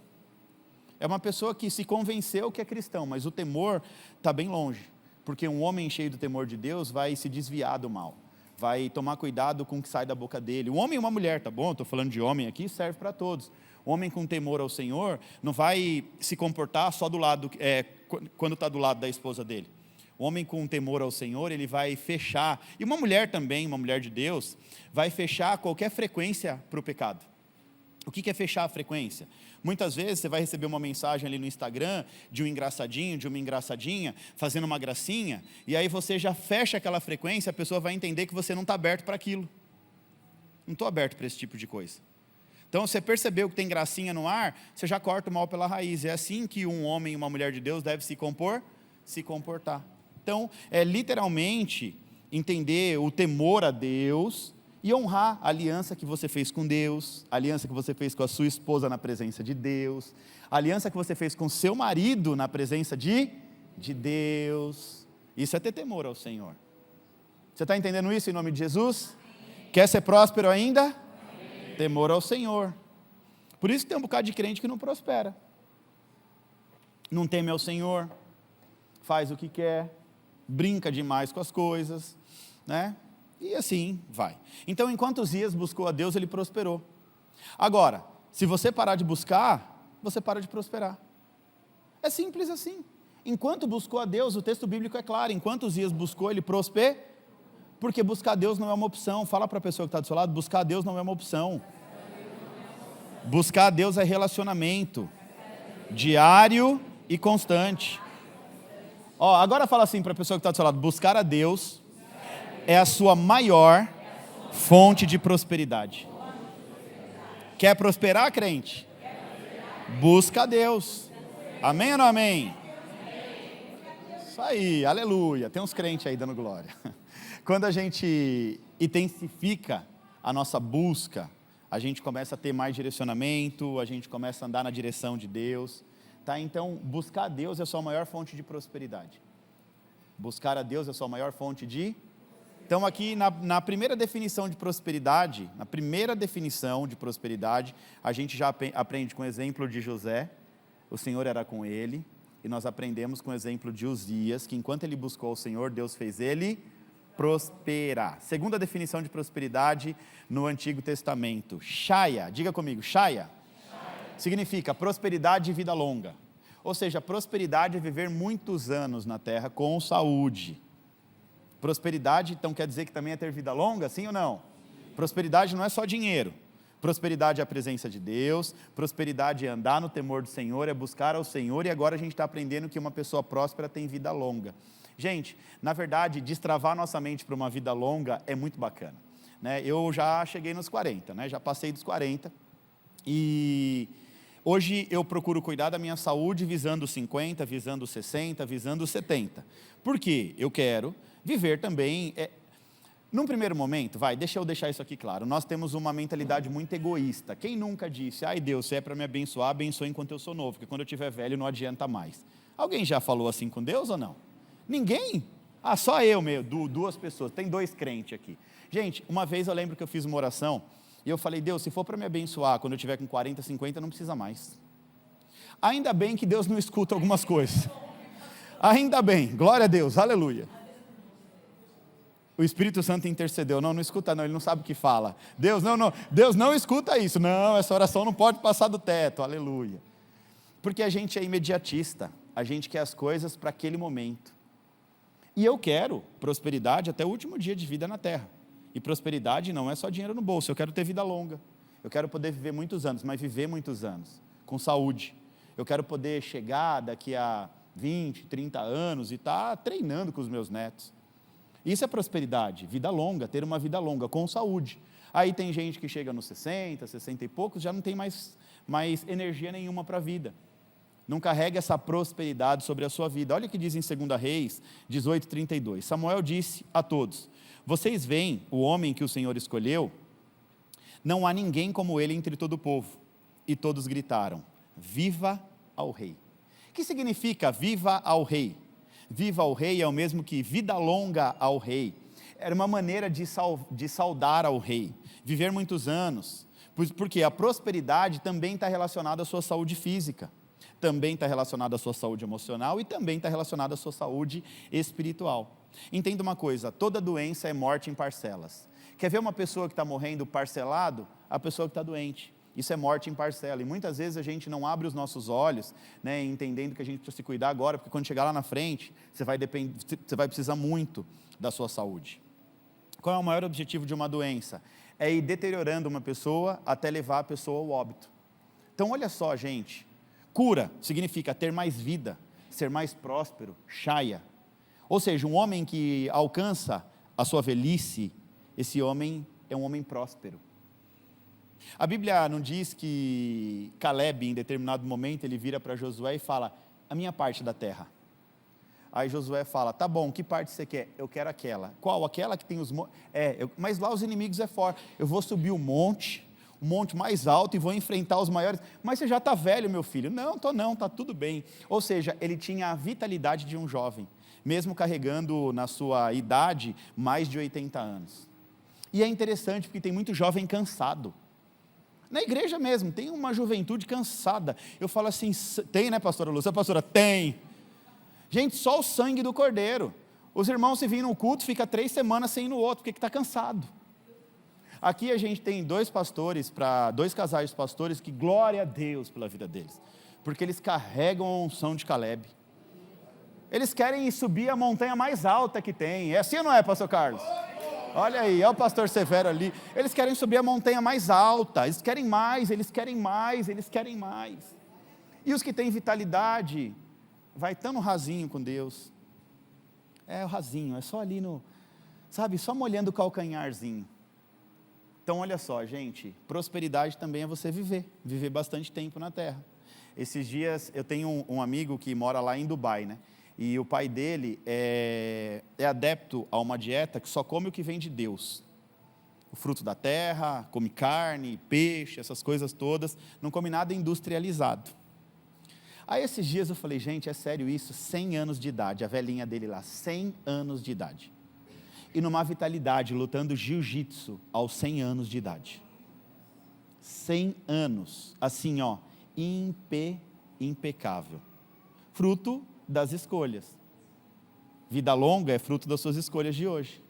É uma pessoa que se convenceu que é cristão, mas o temor está bem longe. Porque um homem cheio do temor de Deus vai se desviar do mal, vai tomar cuidado com o que sai da boca dele. Um homem e uma mulher, tá bom? Estou falando de homem aqui, serve para todos. O homem com temor ao Senhor não vai se comportar só do lado, quando está do lado da esposa dele. O homem com temor ao Senhor, ele vai fechar, e uma mulher também, uma mulher de Deus, vai fechar qualquer frequência para o pecado. O que é fechar a frequência? Muitas vezes você vai receber uma mensagem ali no Instagram de um engraçadinho, de uma engraçadinha, fazendo uma gracinha, e aí você já fecha aquela frequência, a pessoa vai entender que você não está aberto para aquilo. Não estou aberto para esse tipo de coisa. Então, você percebeu que tem gracinha no ar, você já corta o mal pela raiz. É assim que um homem e uma mulher de Deus deve se comportar. Então, é literalmente entender o temor a Deus e honrar a aliança que você fez com Deus, a aliança que você fez com a sua esposa na presença de Deus, a aliança que você fez com seu marido na presença de Deus. Isso é ter temor ao Senhor. Você está entendendo isso em nome de Jesus? Quer ser próspero ainda? Temor ao Senhor. Por isso que tem um bocado de crente que não prospera. Não teme ao Senhor, faz o que quer, brinca demais com as coisas, né? E assim vai. Então, enquanto Uzias buscou a Deus, ele prosperou. Agora, se você parar de buscar, você para de prosperar. É simples assim. Enquanto buscou a Deus, o texto bíblico é claro, enquanto Uzias buscou, ele prosperou, porque buscar a Deus não é uma opção. Fala para a pessoa que está do seu lado, buscar a Deus não é uma opção. Buscar a Deus é relacionamento, diário e constante. Ó, agora fala assim para a pessoa que está do seu lado, buscar a Deus é a sua maior fonte de prosperidade. Quer prosperar, crente? Busca a Deus. Amém ou não amém? Isso aí, aleluia. Tem uns crentes aí dando glória. Quando a gente intensifica a nossa busca, a gente começa a ter mais direcionamento, a gente começa a andar na direção de Deus. Tá? Então, buscar a Deus é a sua maior fonte de prosperidade. Buscar a Deus é a sua maior fonte de... Então, aqui na primeira definição de prosperidade, a gente já aprende com o exemplo de José, o Senhor era com ele, e nós aprendemos com o exemplo de Uzias, que enquanto ele buscou o Senhor, Deus fez ele prosperar. Segunda definição de prosperidade no Antigo Testamento, Shaya, diga comigo, Shaya. Significa prosperidade e vida longa. Ou seja, prosperidade é viver muitos anos na terra com saúde. Prosperidade, então, quer dizer que também é ter vida longa, sim ou não? Prosperidade não é só dinheiro. Prosperidade é a presença de Deus, prosperidade é andar no temor do Senhor, é buscar ao Senhor, e agora a gente está aprendendo que uma pessoa próspera tem vida longa. Gente, na verdade, destravar nossa mente para uma vida longa é muito bacana. Né? Eu já cheguei nos 40, né? Já passei dos 40, e hoje eu procuro cuidar da minha saúde visando os 50, visando os 60, visando os 70. Por quê? Eu quero viver também... Num primeiro momento, deixa eu deixar isso aqui claro, nós temos uma mentalidade muito egoísta. Quem nunca disse, ai Deus, se é para me abençoar, abençoe enquanto eu sou novo, porque quando eu estiver velho não adianta mais. Alguém já falou assim com Deus ou não? Ninguém? Só eu, duas pessoas, tem 2 crentes aqui. Gente, uma vez eu lembro que eu fiz uma oração, e eu falei, Deus, se for para me abençoar, quando eu estiver com 40, 50, não precisa mais. Ainda bem que Deus não escuta algumas coisas. Ainda bem, glória a Deus, aleluia. O Espírito Santo intercedeu, não escuta não, ele não sabe o que fala. Deus não escuta isso, não, essa oração não pode passar do teto, aleluia. Porque a gente é imediatista, a gente quer as coisas para aquele momento. E eu quero prosperidade até o último dia de vida na terra. E prosperidade não é só dinheiro no bolso, eu quero ter vida longa. Eu quero poder viver muitos anos, mas viver muitos anos, com saúde. Eu quero poder chegar daqui a 20, 30 anos e estar treinando com os meus netos. Isso é prosperidade, vida longa, ter uma vida longa, com saúde. Aí tem gente que chega nos 60, 60 e poucos, já não tem mais energia nenhuma para a vida. Não carrega essa prosperidade sobre a sua vida. Olha o que diz em 2 Reis 18:32. Samuel disse a todos, vocês veem o homem que o Senhor escolheu? Não há ninguém como ele entre todo o povo. E todos gritaram, viva ao rei. O que significa viva ao rei? Viva ao rei é o mesmo que vida longa ao rei. Era uma maneira de saudar ao rei. Viver muitos anos. Porque a prosperidade também está relacionada à sua saúde física. Também está relacionada à sua saúde emocional e também está relacionada à sua saúde espiritual. Entenda uma coisa, toda doença é morte em parcelas. Quer ver uma pessoa que está morrendo parcelado? A pessoa que está doente. Isso é morte em parcela, e muitas vezes a gente não abre os nossos olhos, né, entendendo que a gente precisa se cuidar agora, porque quando chegar lá na frente, você vai precisar muito da sua saúde. Qual é o maior objetivo de uma doença? É ir deteriorando uma pessoa até levar a pessoa ao óbito. Então olha só, gente, cura significa ter mais vida, ser mais próspero, Shaya. Ou seja, um homem que alcança a sua velhice, esse homem é um homem próspero. A Bíblia não diz que Caleb, em determinado momento, ele vira para Josué e fala, a minha parte da terra. Aí Josué fala, tá bom, que parte você quer? Eu quero aquela. Qual? Aquela que tem os montes? Mas lá os inimigos é forte. Eu vou subir o monte mais alto e vou enfrentar os maiores. Mas você já está velho, meu filho. Não, estou não, está tudo bem. Ou seja, ele tinha a vitalidade de um jovem. mesmo carregando na sua idade mais de 80 anos. E é interessante porque tem muito jovem cansado. Na igreja mesmo, tem uma juventude cansada. Eu falo assim, tem, né, pastora Lúcia? Pastora, tem. Gente, só o sangue do Cordeiro. Os irmãos se vêm no culto, fica 3 semanas sem ir no outro, porque está cansado. Aqui a gente tem 2 casais de pastores, que glória a Deus pela vida deles. Porque eles carregam a unção de Caleb. Eles querem subir a montanha mais alta que tem. É assim ou não é, pastor Carlos? Olha aí, olha o pastor Severo ali. Eles querem subir a montanha mais alta. Eles querem mais, eles querem mais, eles querem mais. E os que têm vitalidade, vai tão no rasinho com Deus. É o rasinho, é só ali no, sabe, só molhando o calcanharzinho. Então olha só, gente, prosperidade também é você viver bastante tempo na terra. Esses dias eu tenho um amigo que mora lá em Dubai, né? E o pai dele é adepto a uma dieta que só come o que vem de Deus. O fruto da terra, come carne, peixe, essas coisas todas, não come nada industrializado. Aí esses dias eu falei, gente, é sério isso? 100 anos de idade, a velhinha dele lá, 100 anos de idade. E numa vitalidade, lutando jiu-jitsu aos 100 anos de idade. 100 anos, assim ó, impecável. Fruto das escolhas. Vida longa é fruto das suas escolhas de hoje.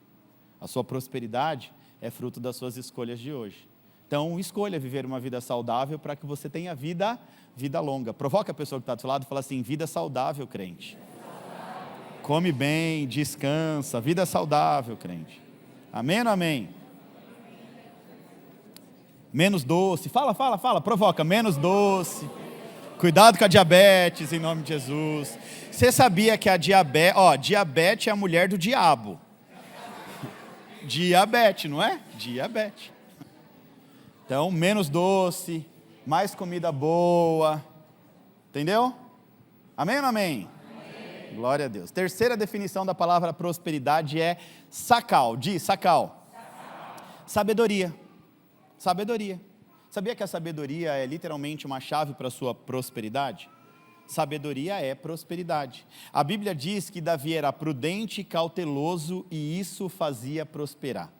A sua prosperidade é fruto das suas escolhas de hoje. Então, escolha viver uma vida saudável para que você tenha vida longa. Provoca a pessoa que está do seu lado e fala assim, vida saudável, crente. Come bem, descansa, vida saudável, crente. Amém ou não amém? Menos doce, fala, provoca, menos doce. Cuidado com a diabetes, em nome de Jesus. Você sabia que diabetes é a mulher do diabo. Diabetes, não é? Diabetes. Então, menos doce, mais comida boa. Entendeu? Amém ou não amém? Amém. Glória a Deus. Terceira definição da palavra prosperidade é sacal. Diz, sacal. Sabedoria. Sabedoria. Sabia que a sabedoria é literalmente uma chave para a sua prosperidade? Sabedoria é prosperidade. A Bíblia diz que Davi era prudente e cauteloso e isso fazia prosperar.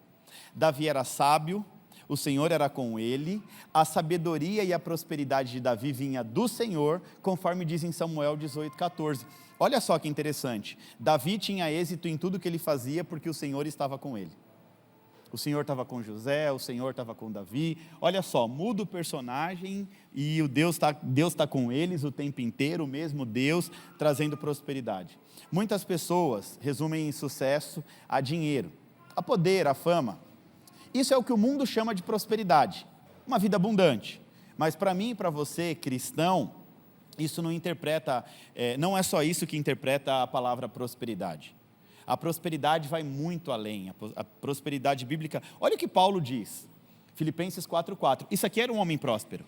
Davi era sábio, o Senhor era com ele, a sabedoria e a prosperidade de Davi vinha do Senhor, conforme diz em Samuel 18,14. Olha só que interessante, Davi tinha êxito em tudo que ele fazia porque o Senhor estava com ele. O Senhor estava com José, o Senhor estava com Davi. Olha só, muda o personagem e o Deus tá com eles o tempo inteiro, o mesmo Deus trazendo prosperidade. Muitas pessoas resumem em sucesso a dinheiro, a poder, a fama. Isso é o que o mundo chama de prosperidade, uma vida abundante. Mas para mim e para você, cristão, isso não interpreta, não é só isso que interpreta a palavra prosperidade. A prosperidade vai muito além, a prosperidade bíblica. Olha o que Paulo diz, Filipenses 4,4. Isso aqui era um homem próspero.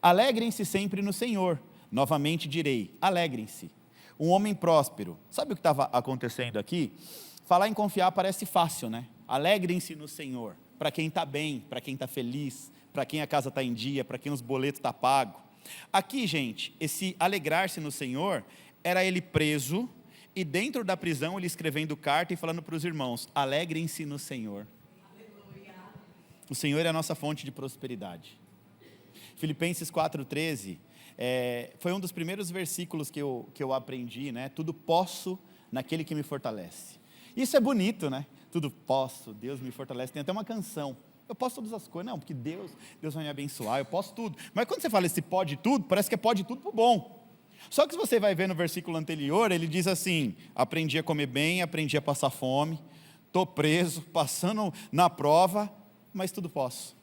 Alegrem-se sempre no Senhor. Novamente direi, alegrem-se. Um homem próspero. Sabe o que estava acontecendo aqui? Falar em confiar parece fácil, né? Alegrem-se no Senhor. Para quem está bem, para quem está feliz, para quem a casa está em dia, para quem os boletos estão pagos. Aqui, gente, esse alegrar-se no Senhor era ele preso, e dentro da prisão ele escrevendo carta e falando para os irmãos, alegrem-se no Senhor. Aleluia. O Senhor é a nossa fonte de prosperidade. Filipenses 4,13, foi um dos primeiros versículos que eu aprendi, né? Tudo posso naquele que me fortalece. Isso é bonito, né? Tudo posso, Deus me fortalece. Tem até uma canção. Eu posso todas as coisas. Não, porque Deus vai me abençoar, eu posso tudo. Mas quando você fala esse pode tudo, parece que é pode tudo para o bom. Só que se você vai ver no versículo anterior, ele diz assim, aprendi a comer bem, aprendi a passar fome, estou preso, passando na prova, mas tudo posso.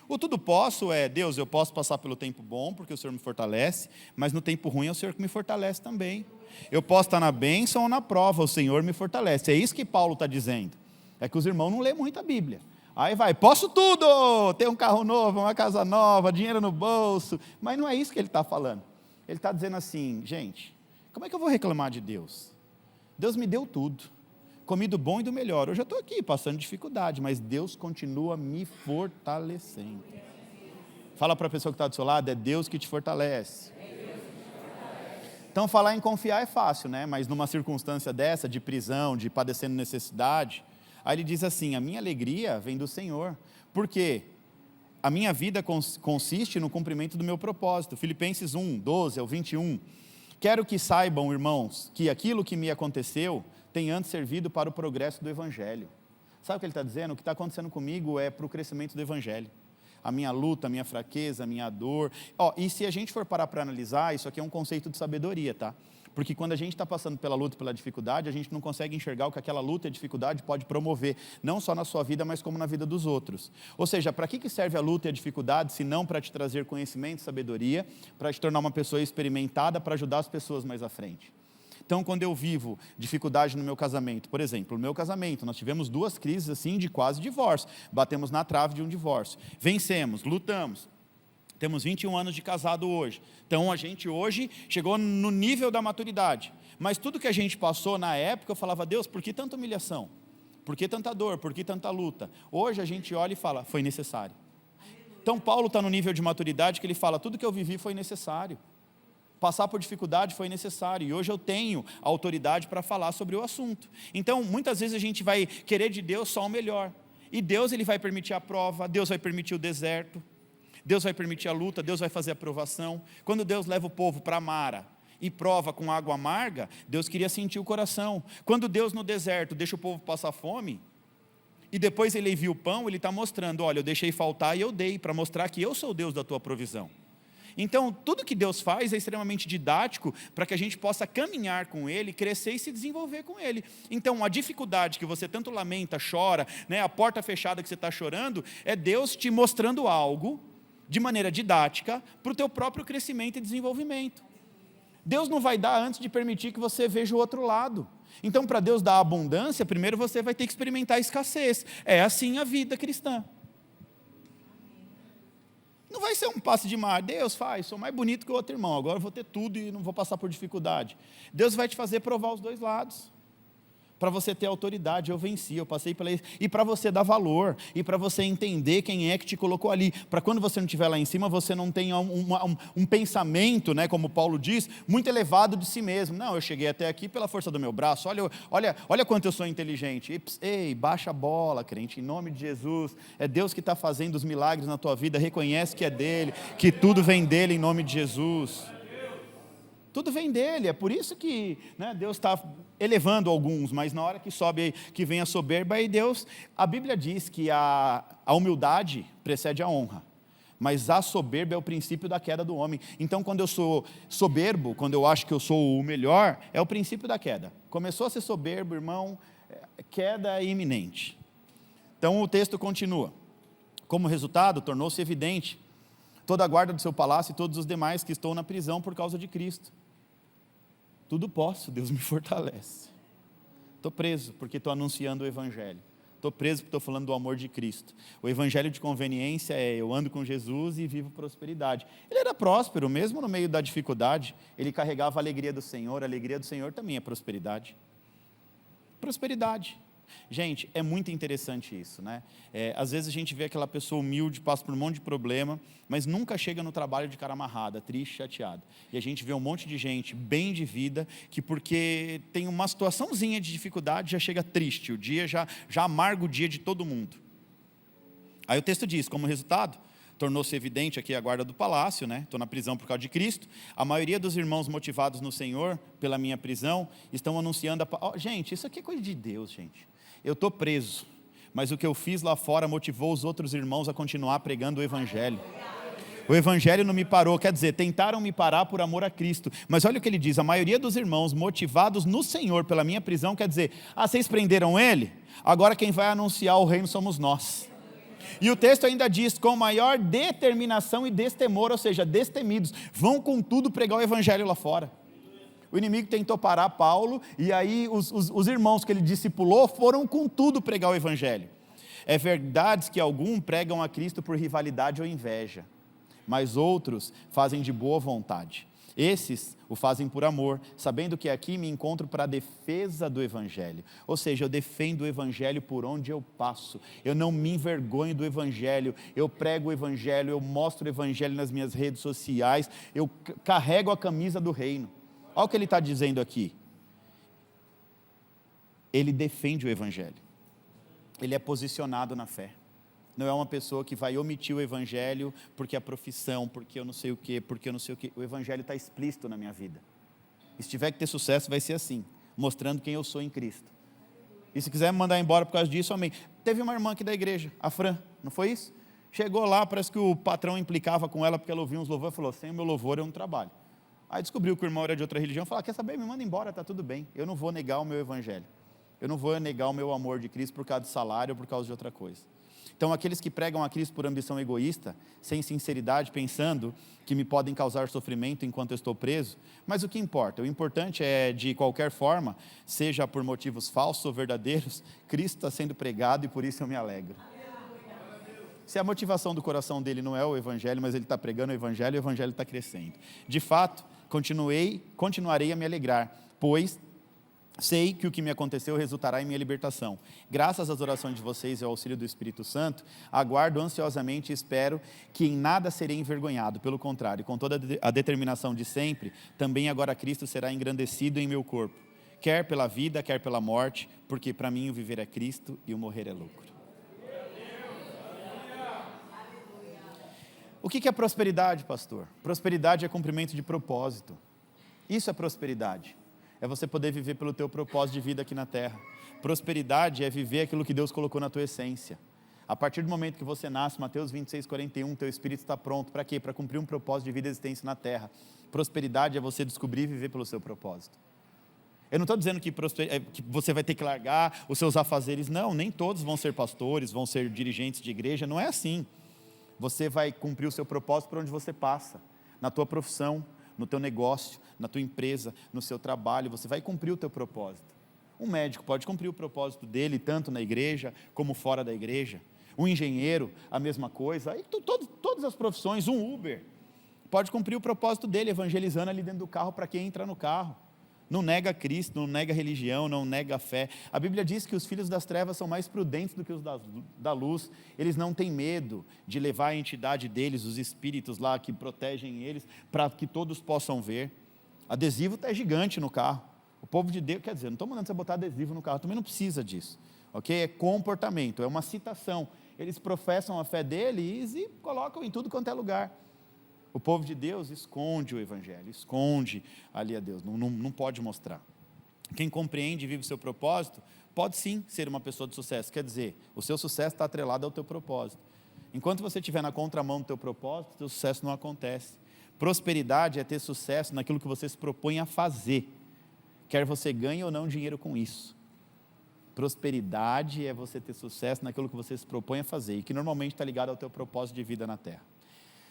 O tudo posso é, Deus, eu posso passar pelo tempo bom, porque o Senhor me fortalece, mas no tempo ruim é o Senhor que me fortalece também. Eu posso estar na bênção ou na prova, o Senhor me fortalece. É isso que Paulo está dizendo. É que os irmãos não lêem muito a Bíblia. Aí vai, posso tudo, ter um carro novo, uma casa nova, dinheiro no bolso, mas não é isso que ele está falando. Ele está dizendo assim, gente, como é que eu vou reclamar de Deus? Deus me deu tudo, comi do bom e do melhor. Eu já estou aqui passando dificuldade, mas Deus continua me fortalecendo. Fala para a pessoa que está do seu lado, é Deus que te fortalece. Então, falar em confiar é fácil, né? Mas numa circunstância dessa, de prisão, de padecendo necessidade, aí ele diz assim: a minha alegria vem do Senhor. Por quê? A minha vida consiste no cumprimento do meu propósito. Filipenses 1, 12 ao 21. Quero que saibam, irmãos, que aquilo que me aconteceu tem antes servido para o progresso do Evangelho. Sabe o que ele está dizendo? O que está acontecendo comigo é para o crescimento do Evangelho. A minha luta, a minha fraqueza, a minha dor. E se a gente for parar para analisar, isso aqui é um conceito de sabedoria, tá? Porque quando a gente está passando pela luta e pela dificuldade, a gente não consegue enxergar o que aquela luta e a dificuldade pode promover, não só na sua vida, mas como na vida dos outros. Ou seja, para que serve a luta e a dificuldade, se não para te trazer conhecimento e sabedoria, para te tornar uma pessoa experimentada, para ajudar as pessoas mais à frente. Então, quando eu vivo dificuldade no meu casamento, por exemplo, no meu casamento, nós tivemos 2 crises assim de quase divórcio, batemos na trave de um divórcio, vencemos, lutamos, temos 21 anos de casado hoje, então a gente hoje chegou no nível da maturidade, mas tudo que a gente passou na época, eu falava: Deus, por que tanta humilhação? Por que tanta dor? Por que tanta luta? Hoje a gente olha e fala: foi necessário. Então Paulo está no nível de maturidade que ele fala: tudo que eu vivi foi necessário. Passar por dificuldade foi necessário, e hoje eu tenho autoridade para falar sobre o assunto. Então, muitas vezes a gente vai querer de Deus só o melhor, e Deus ele vai permitir a prova, Deus vai permitir o deserto, Deus vai permitir a luta, Deus vai fazer a provação. Quando Deus leva o povo para Mara e prova com água amarga, Deus queria sentir o coração. Quando Deus no deserto deixa o povo passar fome, e depois ele envia o pão, ele está mostrando: olha, eu deixei faltar e eu dei, para mostrar que eu sou o Deus da tua provisão. Então, tudo que Deus faz é extremamente didático para que a gente possa caminhar com Ele, crescer e se desenvolver com Ele. Então, a dificuldade que você tanto lamenta, chora, né, a porta fechada que você está chorando, é Deus te mostrando algo de maneira didática para o teu próprio crescimento e desenvolvimento. Deus não vai dar antes de permitir que você veja o outro lado. Então, para Deus dar abundância, primeiro você vai ter que experimentar a escassez. É assim a vida cristã. Não vai ser um passe de mar: Deus faz, sou mais bonito que o outro irmão, agora eu vou ter tudo e não vou passar por dificuldade. Deus vai te fazer provar os 2 lados, para você ter autoridade. Eu venci, eu passei pela isso, e para você dar valor, e para você entender quem é que te colocou ali, para quando você não estiver lá em cima, você não tenha um pensamento, né, como Paulo diz, muito elevado de si mesmo. Não, eu cheguei até aqui pela força do meu braço, olha quanto eu sou inteligente. Ei, baixa a bola, crente, em nome de Jesus. É Deus que está fazendo os milagres na tua vida, reconhece que é dele, que tudo vem dele, em nome de Jesus. Tudo vem dele, é por isso que, né, Deus está elevando alguns, mas na hora que sobe, que vem a soberba, aí Deus, a Bíblia diz que a humildade precede a honra, mas a soberba é o princípio da queda do homem. Então, quando eu sou soberbo, quando eu acho que eu sou o melhor, é o princípio da queda. Começou a ser soberbo, irmão, queda é iminente. Então, o texto continua. Como resultado, tornou-se evidente toda a guarda do seu palácio e todos os demais que estão na prisão por causa de Cristo. Tudo posso, Deus me fortalece. Estou preso porque estou anunciando o Evangelho. Estou preso porque estou falando do amor de Cristo. O Evangelho de conveniência é: eu ando com Jesus e vivo prosperidade. Ele era próspero, mesmo no meio da dificuldade. Ele carregava a alegria do Senhor. A alegria do Senhor também é prosperidade. Prosperidade. Gente, é muito interessante isso, né? Às vezes a gente vê aquela pessoa humilde, passa por um monte de problema, mas nunca chega no trabalho de cara amarrada, triste, chateada. E a gente vê um monte de gente bem de vida, que porque tem uma situaçãozinha de dificuldade, já chega triste, o dia já amarga o dia de todo mundo. Aí o texto diz: como resultado, tornou-se evidente aqui a guarda do palácio, né? Estou na prisão por causa de Cristo. A maioria dos irmãos motivados no Senhor, pela minha prisão, estão anunciando gente, isso aqui é coisa de Deus, gente. Eu estou preso, mas o que eu fiz lá fora motivou os outros irmãos a continuar pregando o Evangelho. O Evangelho não me parou, quer dizer, tentaram me parar por amor a Cristo, mas olha o que ele diz: a maioria dos irmãos motivados no Senhor pela minha prisão, quer dizer, vocês prenderam ele? Agora quem vai anunciar o reino somos nós. E o texto ainda diz: com maior determinação e destemor, ou seja, destemidos, vão com tudo pregar o Evangelho lá fora. O inimigo tentou parar Paulo, e aí os irmãos que ele discipulou foram com tudo pregar o Evangelho. É verdade que alguns pregam a Cristo por rivalidade ou inveja, mas outros fazem de boa vontade. Esses o fazem por amor, sabendo que aqui me encontro para a defesa do Evangelho. Ou seja, eu defendo o Evangelho por onde eu passo. Eu não me envergonho do Evangelho. Eu prego o Evangelho, eu mostro o Evangelho nas minhas redes sociais. Eu carrego a camisa do reino. Olha o que ele está dizendo aqui. Ele defende o evangelho. Ele é posicionado na fé. Não é uma pessoa que vai omitir o evangelho porque a profissão, porque eu não sei o quê, porque eu não sei o quê. O evangelho está explícito na minha vida. E se tiver que ter sucesso, vai ser assim, mostrando quem eu sou em Cristo. E se quiser me mandar embora por causa disso, amém. Teve uma irmã aqui da igreja, a Fran, não foi isso? Chegou lá, parece que o patrão implicava com ela porque ela ouvia uns louvores e falou, sem o meu louvor eu não trabalho. Aí descobriu que o irmão era de outra religião, falou, quer saber, me manda embora, está tudo bem. Eu não vou negar o meu evangelho. Eu não vou negar o meu amor de Cristo por causa de salário ou por causa de outra coisa. Então, aqueles que pregam a Cristo por ambição egoísta, sem sinceridade, pensando que me podem causar sofrimento enquanto eu estou preso, mas o que importa? O importante é, de qualquer forma, seja por motivos falsos ou verdadeiros, Cristo está sendo pregado e por isso eu me alegro. Se a motivação do coração dele não é o evangelho, mas ele está pregando o evangelho está crescendo. De fato, continuarei a me alegrar, pois sei que o que me aconteceu resultará em minha libertação. Graças às orações de vocês e ao auxílio do Espírito Santo, aguardo ansiosamente e espero que em nada serei envergonhado. Pelo contrário, com toda a determinação de sempre, também agora Cristo será engrandecido em meu corpo, quer pela vida, quer pela morte, porque para mim o viver é Cristo e o morrer é lucro. O que é prosperidade, pastor? Prosperidade é cumprimento de propósito. Isso é prosperidade. É você poder viver pelo teu propósito de vida aqui na terra. Prosperidade é viver aquilo que Deus colocou na tua essência. A partir do momento que você nasce, Mateus 26:41, teu espírito está pronto. Para quê? Para cumprir um propósito de vida e existência na terra. Prosperidade é você descobrir e viver pelo seu propósito. Eu não estou dizendo que você vai ter que largar os seus afazeres. Não, nem todos vão ser pastores, vão ser dirigentes de igreja. Não é assim. Você vai cumprir o seu propósito por onde você passa. Na tua profissão, no teu negócio, na tua empresa, no seu trabalho, você vai cumprir o teu propósito. Um médico pode cumprir o propósito dele, tanto na igreja, como fora da igreja. Um engenheiro, a mesma coisa. Aí, todas as profissões, um Uber, pode cumprir o propósito dele, evangelizando ali dentro do carro para quem entra no carro. Não nega Cristo, não nega religião, não nega a fé. A Bíblia diz que os filhos das trevas são mais prudentes do que os da luz. Eles não têm medo de levar a entidade deles, os espíritos lá que protegem eles, para que todos possam ver. Adesivo é gigante no carro. O povo de Deus, quer dizer, não estou mandando você botar adesivo no carro, também não precisa disso. Ok? É comportamento, é uma citação. Eles professam a fé deles e colocam em tudo quanto é lugar. O povo de Deus esconde o evangelho, esconde ali a Deus, não pode mostrar. Quem compreende e vive o seu propósito, pode sim ser uma pessoa de sucesso. Quer dizer, o seu sucesso está atrelado ao teu propósito. Enquanto você estiver na contramão do teu propósito, o teu sucesso não acontece. Prosperidade é ter sucesso naquilo que você se propõe a fazer, quer você ganhe ou não dinheiro com isso. Prosperidade é você ter sucesso naquilo que você se propõe a fazer, e que normalmente está ligado ao teu propósito de vida na terra.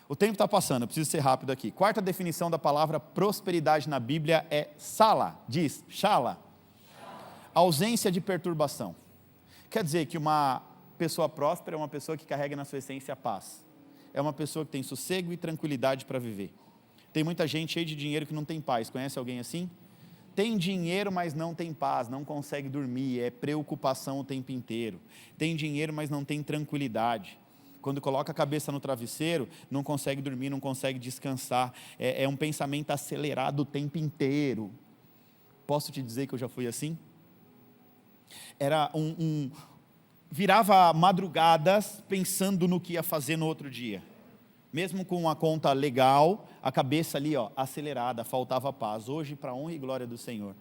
O tempo está passando, eu preciso ser rápido aqui. Quarta definição da palavra prosperidade na Bíblia é sala, diz, shala. Ausência de perturbação. Quer dizer que uma pessoa próspera é uma pessoa que carrega na sua essência a paz. É uma pessoa que tem sossego e tranquilidade para viver. Tem muita gente cheia de dinheiro que não tem paz. Conhece alguém assim? Tem dinheiro, mas não tem paz, não consegue dormir, é preocupação o tempo inteiro. Tem dinheiro, mas não tem tranquilidade. Quando coloca a cabeça no travesseiro, não consegue dormir, não consegue descansar. É um pensamento acelerado o tempo inteiro. Posso te dizer que eu já fui assim? Era virava madrugadas pensando no que ia fazer no outro dia. Mesmo com uma conta legal, a cabeça ali, acelerada, faltava paz. Hoje, para a honra e glória do Senhor,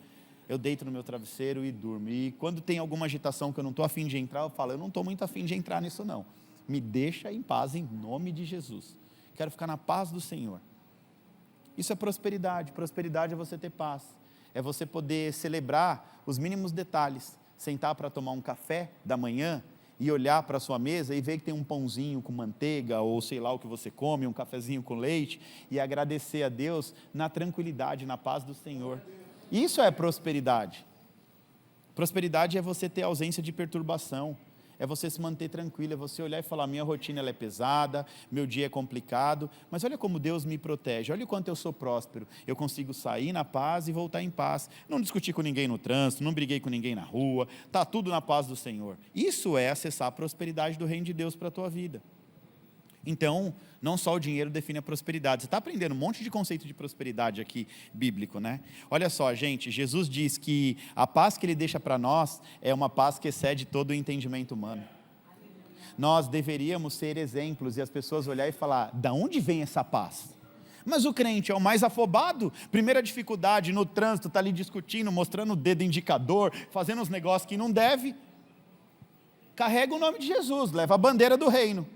eu deito no meu travesseiro e durmo. E quando tem alguma agitação que eu não estou afim de entrar, eu falo, eu não estou muito afim de entrar nisso não. Me deixa em paz em nome de Jesus. Quero ficar na paz do Senhor. Isso é prosperidade. Prosperidade é você ter paz. É você poder celebrar os mínimos detalhes. Sentar para tomar um café da manhã e olhar para a sua mesa e ver que tem um pãozinho com manteiga ou sei lá o que você come, um cafezinho com leite e agradecer a Deus na tranquilidade, na paz do Senhor. Isso é prosperidade. Prosperidade é você ter ausência de perturbação. É você se manter tranquilo, é você olhar e falar, minha rotina ela é pesada, meu dia é complicado, mas olha como Deus me protege, olha o quanto eu sou próspero, eu consigo sair na paz e voltar em paz, não discuti com ninguém no trânsito, não briguei com ninguém na rua, está tudo na paz do Senhor. Isso é acessar a prosperidade do reino de Deus para a tua vida. Então, não só o dinheiro define a prosperidade. Você está aprendendo um monte de conceito de prosperidade aqui, bíblico, né? Olha só, gente, Jesus diz que a paz que Ele deixa para nós é uma paz que excede todo o entendimento humano. Nós deveríamos ser exemplos e as pessoas olhar e falar, da onde vem essa paz? Mas o crente é o mais afobado. Primeira dificuldade no trânsito, está ali discutindo, mostrando o dedo indicador, fazendo uns negócios que não deve. Carrega o nome de Jesus, leva a bandeira do reino.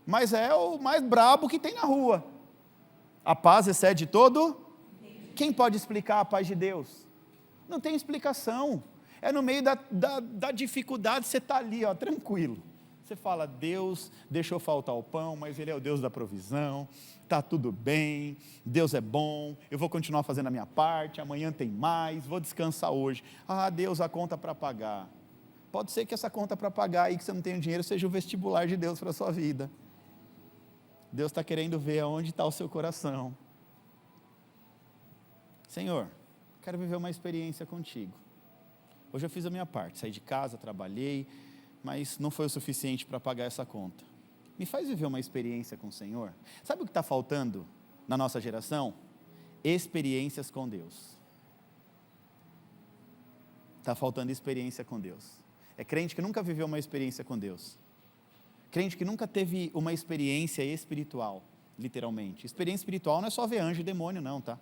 Mas é o mais brabo que tem na rua. A paz excede todo. Quem pode explicar a paz de Deus? Não tem explicação. É no meio da dificuldade, você está ali, ó, tranquilo. Você fala, Deus deixou faltar o pão, mas Ele é o Deus da provisão, está tudo bem, Deus é bom, eu vou continuar fazendo a minha parte, amanhã tem mais, vou descansar hoje. Ah, Deus, a conta para pagar. Pode ser que essa conta para pagar aí, que você não tem dinheiro, seja o vestibular de Deus para a sua vida. Deus está querendo ver aonde está o seu coração. Senhor, quero viver uma experiência contigo. Hoje eu fiz a minha parte, saí de casa, trabalhei, mas não foi o suficiente para pagar essa conta. Me faz viver uma experiência com o Senhor. Sabe o que está faltando na nossa geração? Experiências com Deus. Está faltando experiência com Deus. É crente que nunca viveu uma experiência com Deus. Crente que nunca teve uma experiência espiritual, literalmente. Experiência espiritual não é só ver anjo e demônio, não, tá?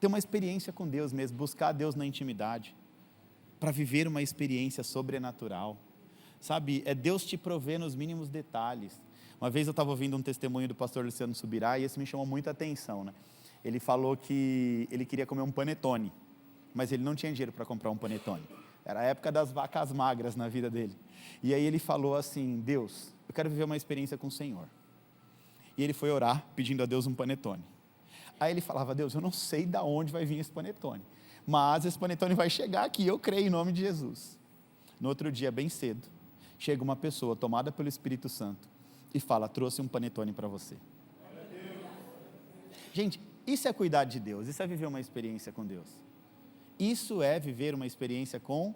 Ter uma experiência com Deus mesmo, buscar Deus na intimidade, para viver uma experiência sobrenatural. Sabe, é Deus te prover nos mínimos detalhes. Uma vez eu estava ouvindo um testemunho do pastor Luciano Subirá, e esse me chamou muita atenção, né? Ele falou que ele queria comer um panetone, mas ele não tinha dinheiro para comprar um panetone. Era a época das vacas magras na vida dele. E aí ele falou assim, Deus, eu quero viver uma experiência com o Senhor. E ele foi orar, pedindo a Deus um panetone. Aí ele falava, Deus, eu não sei de onde vai vir esse panetone, mas esse panetone vai chegar aqui, eu creio em nome de Jesus. No outro dia, bem cedo, chega uma pessoa tomada pelo Espírito Santo e fala, trouxe um panetone para você. Gente, isso é cuidar de Deus, isso é viver uma experiência com Deus. Isso é viver uma experiência com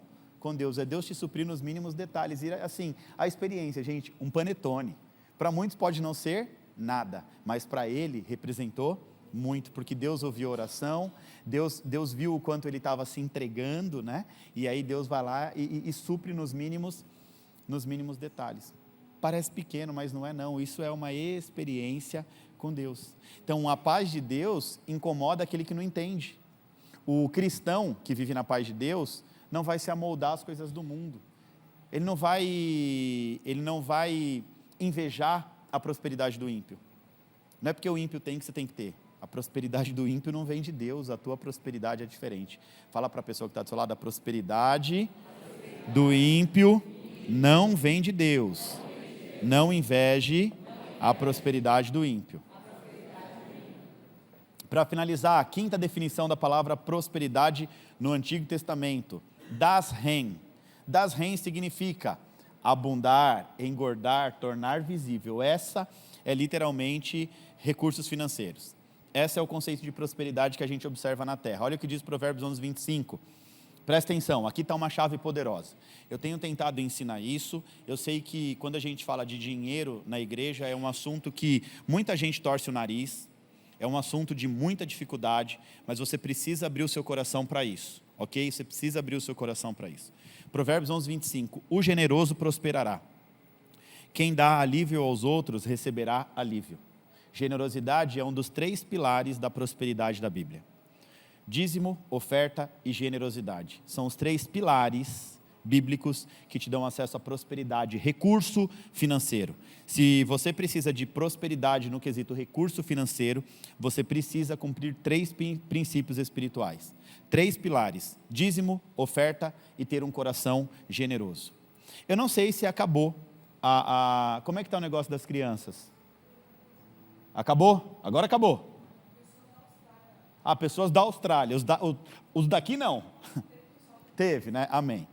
Deus, é Deus te suprir nos mínimos detalhes. E assim, a experiência, gente, um panetone, para muitos pode não ser nada, mas para ele representou muito, porque Deus ouviu a oração, Deus viu o quanto ele estava se entregando, né? E aí Deus vai lá e supre nos mínimos detalhes. Parece pequeno, mas não é não, isso é uma experiência com Deus. Então a paz de Deus incomoda aquele que não entende. O cristão que vive na paz de Deus não vai se amoldar às coisas do mundo. Ele não vai invejar a prosperidade do ímpio. Não é porque o ímpio tem que você tem que ter. A prosperidade do ímpio não vem de Deus, a tua prosperidade é diferente. Fala para a pessoa que está do seu lado, a prosperidade do ímpio não vem de Deus. Não inveje a prosperidade do ímpio. Para finalizar, a quinta definição da palavra prosperidade no Antigo Testamento, das ren. Das ren significa abundar, engordar, tornar visível. Essa é literalmente recursos financeiros. Esse é o conceito de prosperidade que a gente observa na terra. Olha o que diz Provérbios 11:25. Presta atenção, aqui está uma chave poderosa. Eu tenho tentado ensinar isso, eu sei que quando a gente fala de dinheiro na igreja, é um assunto que muita gente torce o nariz, é um assunto de muita dificuldade, mas você precisa abrir o seu coração para isso, ok? Você precisa abrir o seu coração para isso. Provérbios 11:25, o generoso prosperará. Quem dá alívio aos outros receberá alívio. Generosidade é um dos 3 pilares da prosperidade da Bíblia. Dízimo, oferta e generosidade. São os 3 pilares bíblicos que te dão acesso à prosperidade, recurso financeiro. Se você precisa de prosperidade no quesito recurso financeiro, você precisa cumprir 3 princípios espirituais. 3 pilares, dízimo, oferta e ter um coração generoso. Eu não sei se acabou, como é que está o negócio das crianças? Acabou? Agora acabou. Pessoas da Austrália, os daqui não. Teve, né? Amém.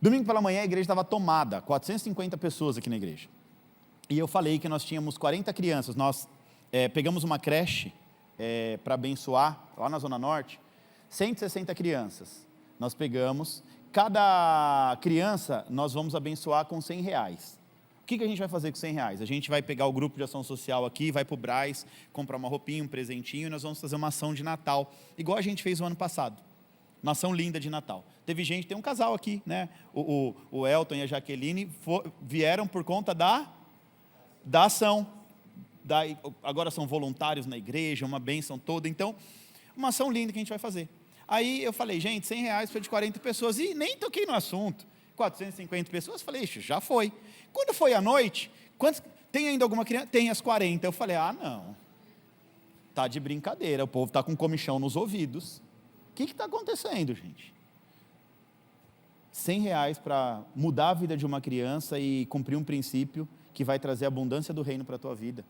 Domingo pela manhã a igreja estava tomada, 450 pessoas aqui na igreja. E eu falei que nós tínhamos 40 crianças, nós pegamos uma creche para abençoar, lá na Zona Norte, 160 crianças. Nós pegamos, cada criança nós vamos abençoar com R$100. O que a gente vai fazer com R$100? A gente vai pegar o grupo de ação social aqui, vai para o Brás, comprar uma roupinha, um presentinho, e nós vamos fazer uma ação de Natal, igual a gente fez o ano passado. Uma ação linda de Natal. Teve gente, tem um casal aqui, né? O Elton e a Jaqueline vieram por conta da ação. Agora são voluntários na igreja, uma bênção toda. Então, uma ação linda que a gente vai fazer. Aí eu falei, gente, R$100 foi de 40 pessoas, e nem toquei no assunto. 450 pessoas, falei, ixi, já foi. Quando foi à noite, tem ainda alguma criança? Tem as 40. Eu falei, não, tá de brincadeira, o povo está com comichão nos ouvidos. O que está acontecendo, gente? R$100 para mudar a vida de uma criança e cumprir um princípio que vai trazer a abundância do reino para a tua vida.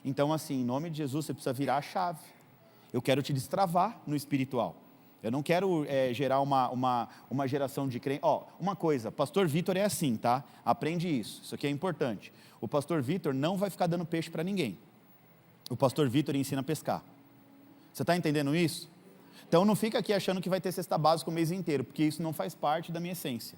Então, assim, em nome de Jesus, você precisa virar a chave. Eu quero te destravar no espiritual. Eu não quero gerar uma geração de crente. Uma coisa, pastor Vitor é assim, tá? Aprende isso aqui é importante. O pastor Vitor não vai ficar dando peixe para ninguém. O pastor Vitor ensina a pescar. Você está entendendo isso? Então não fica aqui achando que vai ter cesta básica o mês inteiro, porque isso não faz parte da minha essência.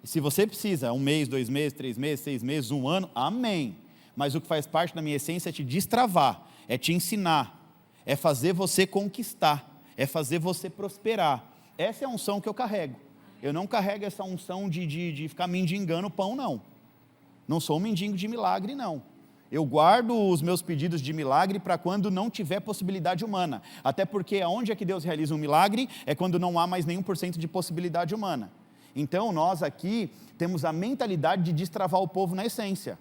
Se você precisa, 1 mês, 2 meses, 3 meses, 6 meses, 1 ano, amém. Mas o que faz parte da minha essência é te destravar, é te ensinar, é fazer você conquistar, é fazer você prosperar. Essa é a unção que eu carrego. Eu não carrego essa unção de ficar mendigando pão, não. Não sou um mendigo de milagre, não. Eu guardo os meus pedidos de milagre para quando não tiver possibilidade humana. Até porque aonde é que Deus realiza um milagre? É quando não há mais nenhum % de possibilidade humana. Então nós aqui temos a mentalidade de destravar o povo na essência.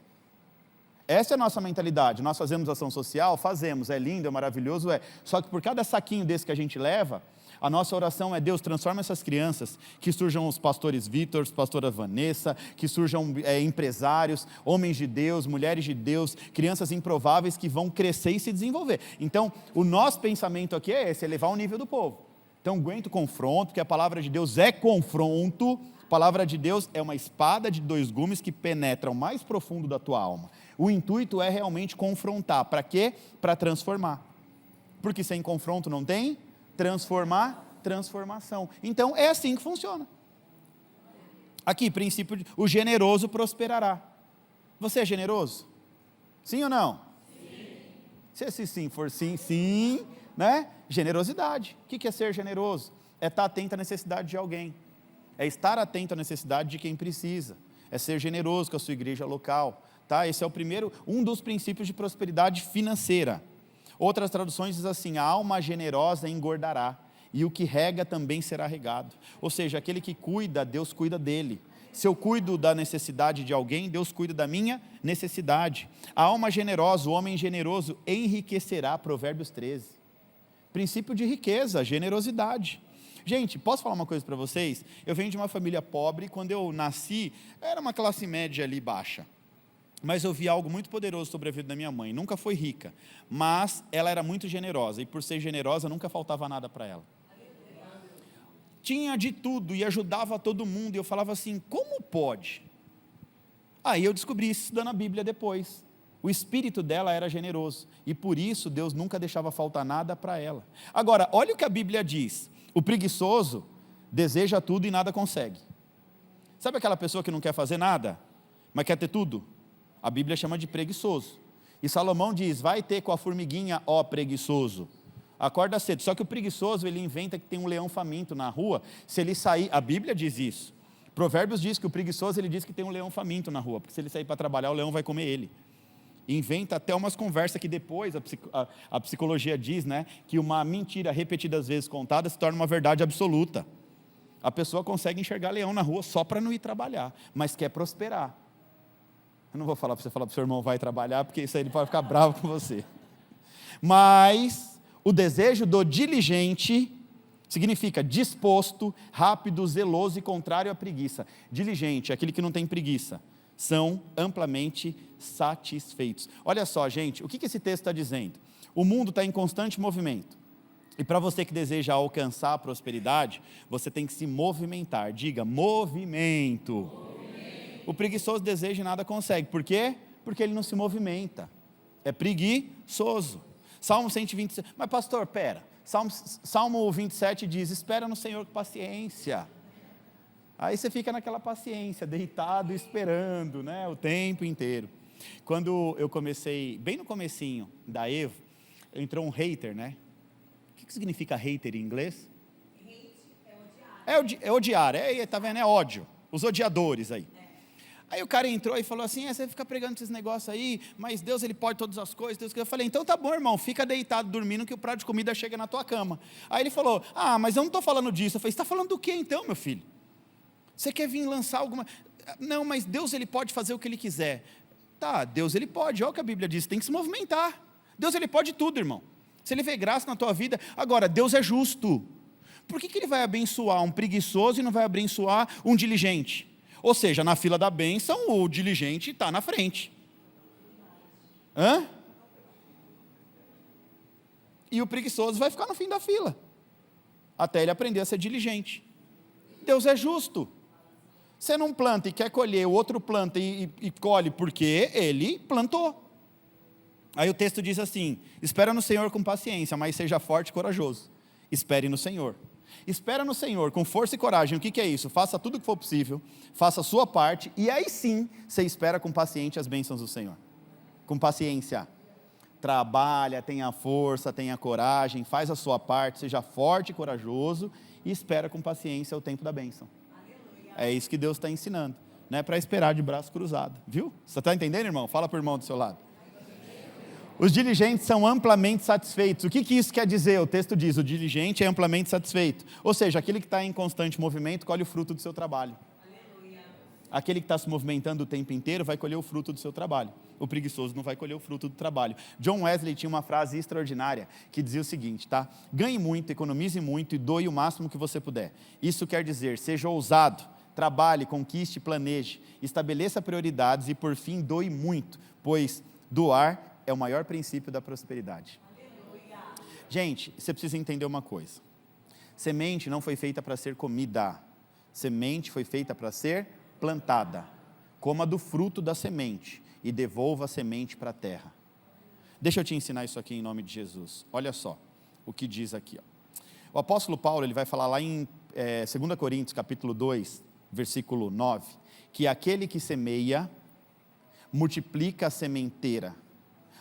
Essa é a nossa mentalidade. Nós fazemos ação social? Fazemos, é lindo, é maravilhoso, Só que por cada saquinho desse que a gente leva, a nossa oração é: Deus, transforma essas crianças, que surjam os pastores Vitor, pastora Vanessa, que surjam empresários, homens de Deus, mulheres de Deus, crianças improváveis que vão crescer e se desenvolver. Então, o nosso pensamento aqui é esse, elevar o nível do povo. Então, aguenta o confronto, porque a palavra de Deus é confronto. A palavra de Deus é uma espada de 2 gumes que penetra o mais profundo da tua alma. O intuito é realmente confrontar. Para quê? Para transformar. Porque sem confronto não tem transformação. Então, é assim que funciona. Aqui, princípio, o generoso prosperará. Você é generoso? Sim ou não? Sim. Se esse sim for sim, sim, né? Generosidade. O que é ser generoso? É estar atento à necessidade de alguém. É estar atento à necessidade de quem precisa. É ser generoso com a sua igreja local. Tá? Esse é um dos princípios de prosperidade financeira. Outras traduções dizem assim: a alma generosa engordará, e o que rega também será regado. Ou seja, aquele que cuida, Deus cuida dele. Se eu cuido da necessidade de alguém, Deus cuida da minha necessidade. A alma generosa, o homem generoso enriquecerá, Provérbios 13. Princípio de riqueza, generosidade. Gente, posso falar uma coisa para vocês? Eu venho de uma família pobre. Quando eu nasci, era uma classe média ali baixa. Mas eu vi algo muito poderoso sobre a vida da minha mãe. Nunca foi rica, mas ela era muito generosa, e por ser generosa, nunca faltava nada para ela. Tinha de tudo e ajudava todo mundo, e eu falava assim: como pode? Aí eu descobri isso estudando a Bíblia depois. O espírito dela era generoso, e por isso Deus nunca deixava faltar nada para ela. Agora, olha o que a Bíblia diz: o preguiçoso deseja tudo e nada consegue. Sabe aquela pessoa que não quer fazer nada, mas quer ter tudo? A Bíblia chama de preguiçoso. E Salomão diz: vai ter com a formiguinha, ó preguiçoso. Acorda cedo. Só que o preguiçoso, ele inventa que tem um leão faminto na rua. Se ele sair, a Bíblia diz isso. Provérbios diz que o preguiçoso, ele diz que tem um leão faminto na rua, porque se ele sair para trabalhar, o leão vai comer ele. Inventa até umas conversas que depois a psicologia diz, né, que uma mentira repetidas vezes contada se torna uma verdade absoluta. A pessoa consegue enxergar leão na rua só para não ir trabalhar, mas quer prosperar. Eu não vou falar para você falar para o seu irmão vai trabalhar, porque isso aí ele pode ficar bravo com você. Mas o desejo do diligente significa disposto, rápido, zeloso e contrário à preguiça. Diligente, aquele que não tem preguiça, são amplamente satisfeitos. Olha só, gente, o que esse texto está dizendo? O mundo está em constante movimento. E para você que deseja alcançar a prosperidade, você tem que se movimentar. Diga, movimento. O preguiçoso deseja e nada consegue. Por quê? Porque ele não se movimenta. É preguiçoso. Salmo 127. Mas pastor, pera. Salmo 27 diz: espera no Senhor com paciência. Aí você fica naquela paciência, deitado, esperando, né, o tempo inteiro. Quando eu comecei, bem no comecinho da Evo, entrou um hater, né? O que significa hater em inglês? Hate é odiar. Tá vendo? É ódio. Os odiadores aí. Aí o cara entrou e falou assim, você fica pregando esses negócios aí, mas Deus ele pode todas as coisas. Deus... Eu falei, então tá bom, irmão, fica deitado dormindo que o prato de comida chega na tua cama. Aí ele falou, mas eu não estou falando disso. Eu falei, você está falando do que então, meu filho? Você quer vir lançar alguma... Não, mas Deus ele pode fazer o que ele quiser. Tá, Deus ele pode, olha o que a Bíblia diz, tem que se movimentar. Deus ele pode tudo, irmão. Se ele vê graça na tua vida, agora, Deus é justo. Por que ele vai abençoar um preguiçoso e não vai abençoar um diligente? Ou seja, na fila da bênção, o diligente está na frente. E o preguiçoso vai ficar no fim da fila, até ele aprender a ser diligente. Deus é justo. Você não planta e quer colher, o outro planta e colhe porque ele plantou. Aí o texto diz assim, espera no Senhor com paciência, mas seja forte e corajoso. Espere no Senhor. Espera no Senhor com força e coragem. O que é isso? Faça tudo o que for possível, faça a sua parte, e aí sim, você espera com paciência as bênçãos do Senhor. Com paciência. Trabalha, tenha força, tenha coragem, faz a sua parte, seja forte e corajoso, e espera com paciência o tempo da bênção. É isso que Deus está ensinando. Não é para esperar de braço cruzado, viu? Você está entendendo, irmão? Fala para o irmão do seu lado. Os diligentes são amplamente satisfeitos. O que isso quer dizer? O texto diz, o diligente é amplamente satisfeito. Ou seja, aquele que está em constante movimento, colhe o fruto do seu trabalho. Aleluia. Aquele que está se movimentando o tempo inteiro, vai colher o fruto do seu trabalho. O preguiçoso não vai colher o fruto do trabalho. John Wesley tinha uma frase extraordinária, que dizia o seguinte, tá? Ganhe muito, economize muito e doe o máximo que você puder. Isso quer dizer, seja ousado, trabalhe, conquiste, planeje, estabeleça prioridades e por fim doe muito, pois doar é o maior princípio da prosperidade. Aleluia. Gente, você precisa entender uma coisa. Semente não foi feita para ser comida. Semente foi feita para ser plantada. Coma do fruto da semente e devolva a semente para a terra. Deixa eu te ensinar isso aqui em nome de Jesus. Olha só o que diz aqui. O apóstolo Paulo ele vai falar lá em 2 Coríntios capítulo 2, versículo 9, que aquele que semeia, multiplica a sementeira.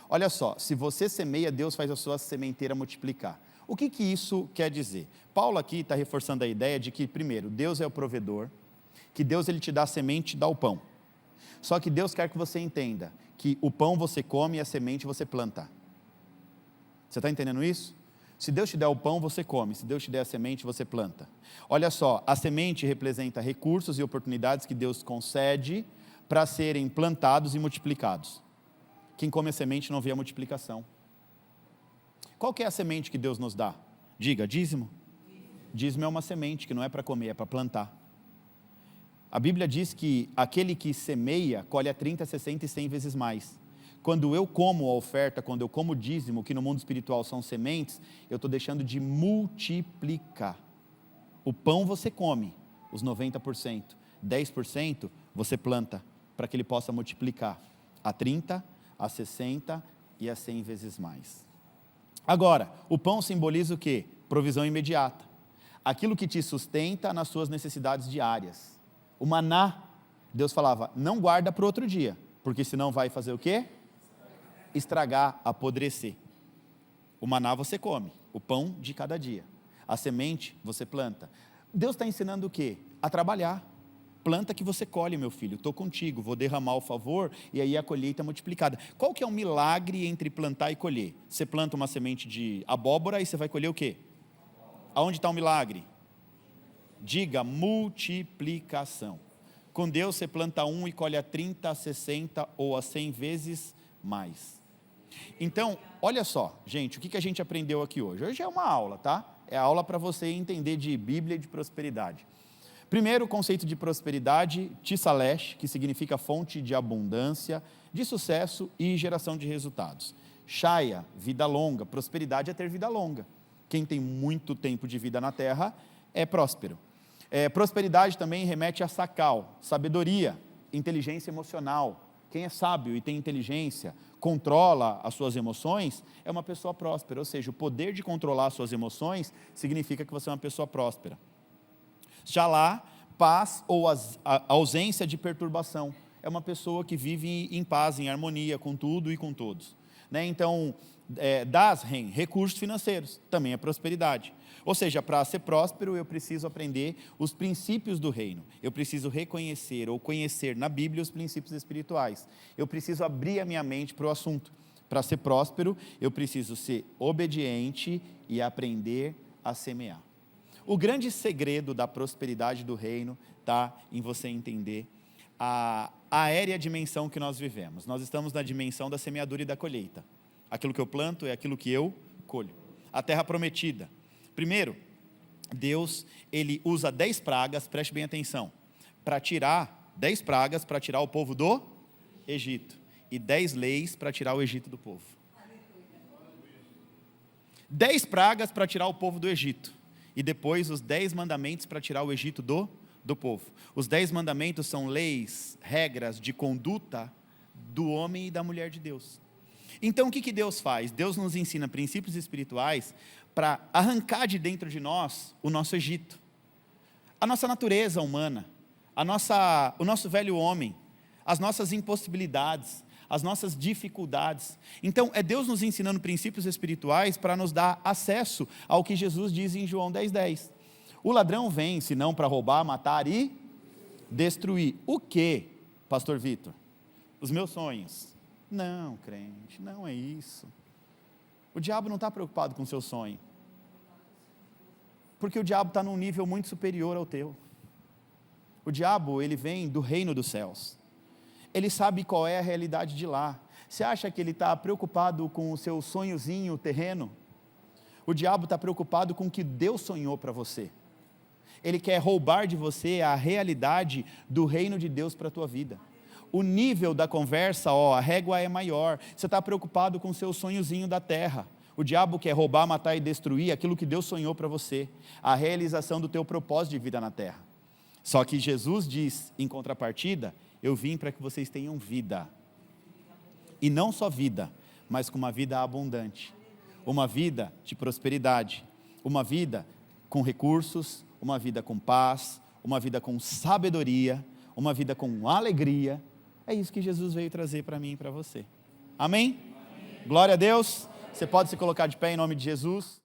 Olha só, se você semeia, Deus faz a sua sementeira multiplicar. O que isso quer dizer? Paulo aqui está reforçando a ideia de que, primeiro, Deus é o provedor, que Deus ele te dá a semente e dá o pão. Só que Deus quer que você entenda que o pão você come e a semente você planta. Você está entendendo isso? Se Deus te der o pão, você come. Se Deus te der a semente, você planta. Olha só, a semente representa recursos e oportunidades que Deus concede para serem plantados e multiplicados. Quem come a semente não vê a multiplicação. Qual que é a semente que Deus nos dá? Diga, dízimo. Dízimo é uma semente que não é para comer, é para plantar. A Bíblia diz que aquele que semeia, colhe a 30, 60 e 100 vezes mais. Quando eu como a oferta, quando eu como o dízimo, que no mundo espiritual são sementes, eu estou deixando de multiplicar. O pão você come, os 90%, 10% você planta, para que ele possa multiplicar a 30, a 60 e a 100 vezes mais. Agora, o pão simboliza o quê? Provisão imediata. Aquilo que te sustenta nas suas necessidades diárias. O maná, Deus falava, não guarda para o outro dia, porque senão vai fazer o quê? Estragar, apodrecer. O maná você come, o pão de cada dia. A semente você planta. Deus está ensinando o quê? A trabalhar. Planta que você colhe, meu filho, estou contigo, vou derramar o favor e aí a colheita é multiplicada. Qual que é o milagre entre plantar e colher? Você planta uma semente de abóbora e você vai colher o quê? Aonde está o milagre? Diga, multiplicação. Com Deus você planta um e colhe a 30, a 60 ou a 100 vezes mais. Então, olha só, gente, o que a gente aprendeu aqui hoje? Hoje é uma aula, tá? É aula para você entender de Bíblia e de prosperidade. Primeiro, o conceito de prosperidade, Tissalesh, que significa fonte de abundância, de sucesso e geração de resultados. Shaya, vida longa, prosperidade é ter vida longa. Quem tem muito tempo de vida na terra é próspero. Prosperidade também remete a Sakal, sabedoria, inteligência emocional. Quem é sábio e tem inteligência, controla as suas emoções, é uma pessoa próspera. Ou seja, o poder de controlar as suas emoções significa que você é uma pessoa próspera. Já lá, paz ou a ausência de perturbação. É uma pessoa que vive em paz, em harmonia com tudo e com todos. Né? Então, recursos financeiros, também é prosperidade. Ou seja, para ser próspero, eu preciso aprender os princípios do reino. Eu preciso reconhecer ou conhecer na Bíblia os princípios espirituais. Eu preciso abrir a minha mente para o assunto. Para ser próspero, eu preciso ser obediente e aprender a semear. O grande segredo da prosperidade do reino está em você entender a aérea dimensão que nós vivemos. Nós estamos na dimensão da semeadura e da colheita. Aquilo que eu planto é aquilo que eu colho. A terra prometida. Primeiro, Deus, ele usa 10 pragas, preste bem atenção, para tirar 10 pragas para tirar o povo do Egito e 10 leis para tirar o Egito do povo. 10 pragas para tirar o povo do Egito e depois os 10 mandamentos para tirar o Egito do povo. Os 10 mandamentos são leis, regras de conduta do homem e da mulher de Deus. Então o que Deus faz? Deus nos ensina princípios espirituais para arrancar de dentro de nós o nosso Egito, a nossa natureza humana, o nosso velho homem, as nossas impossibilidades, as nossas dificuldades. Então é Deus nos ensinando princípios espirituais para nos dar acesso ao que Jesus diz em João 10:10. O ladrão vem, senão para roubar, matar e destruir. O que, pastor Vitor? Os meus sonhos. Não, crente, não é isso. O diabo não está preocupado com o seu sonho. Porque o diabo está num nível muito superior ao teu. O diabo, ele vem do reino dos céus. Ele sabe qual é a realidade de lá. Você acha que ele está preocupado com o seu sonhozinho terreno? O diabo está preocupado com o que Deus sonhou para você. Ele quer roubar de você a realidade do reino de Deus para a tua vida. O nível da conversa, a régua é maior. Você está preocupado com o seu sonhozinho da terra. O diabo quer roubar, matar e destruir aquilo que Deus sonhou para você. A realização do teu propósito de vida na terra. Só que Jesus diz, em contrapartida, eu vim para que vocês tenham vida. E não só vida, mas com uma vida abundante. Uma vida de prosperidade. Uma vida com recursos, uma vida com paz, uma vida com sabedoria, uma vida com alegria. É isso que Jesus veio trazer para mim e para você. Amém? Amém? Glória a Deus. Você pode se colocar de pé em nome de Jesus.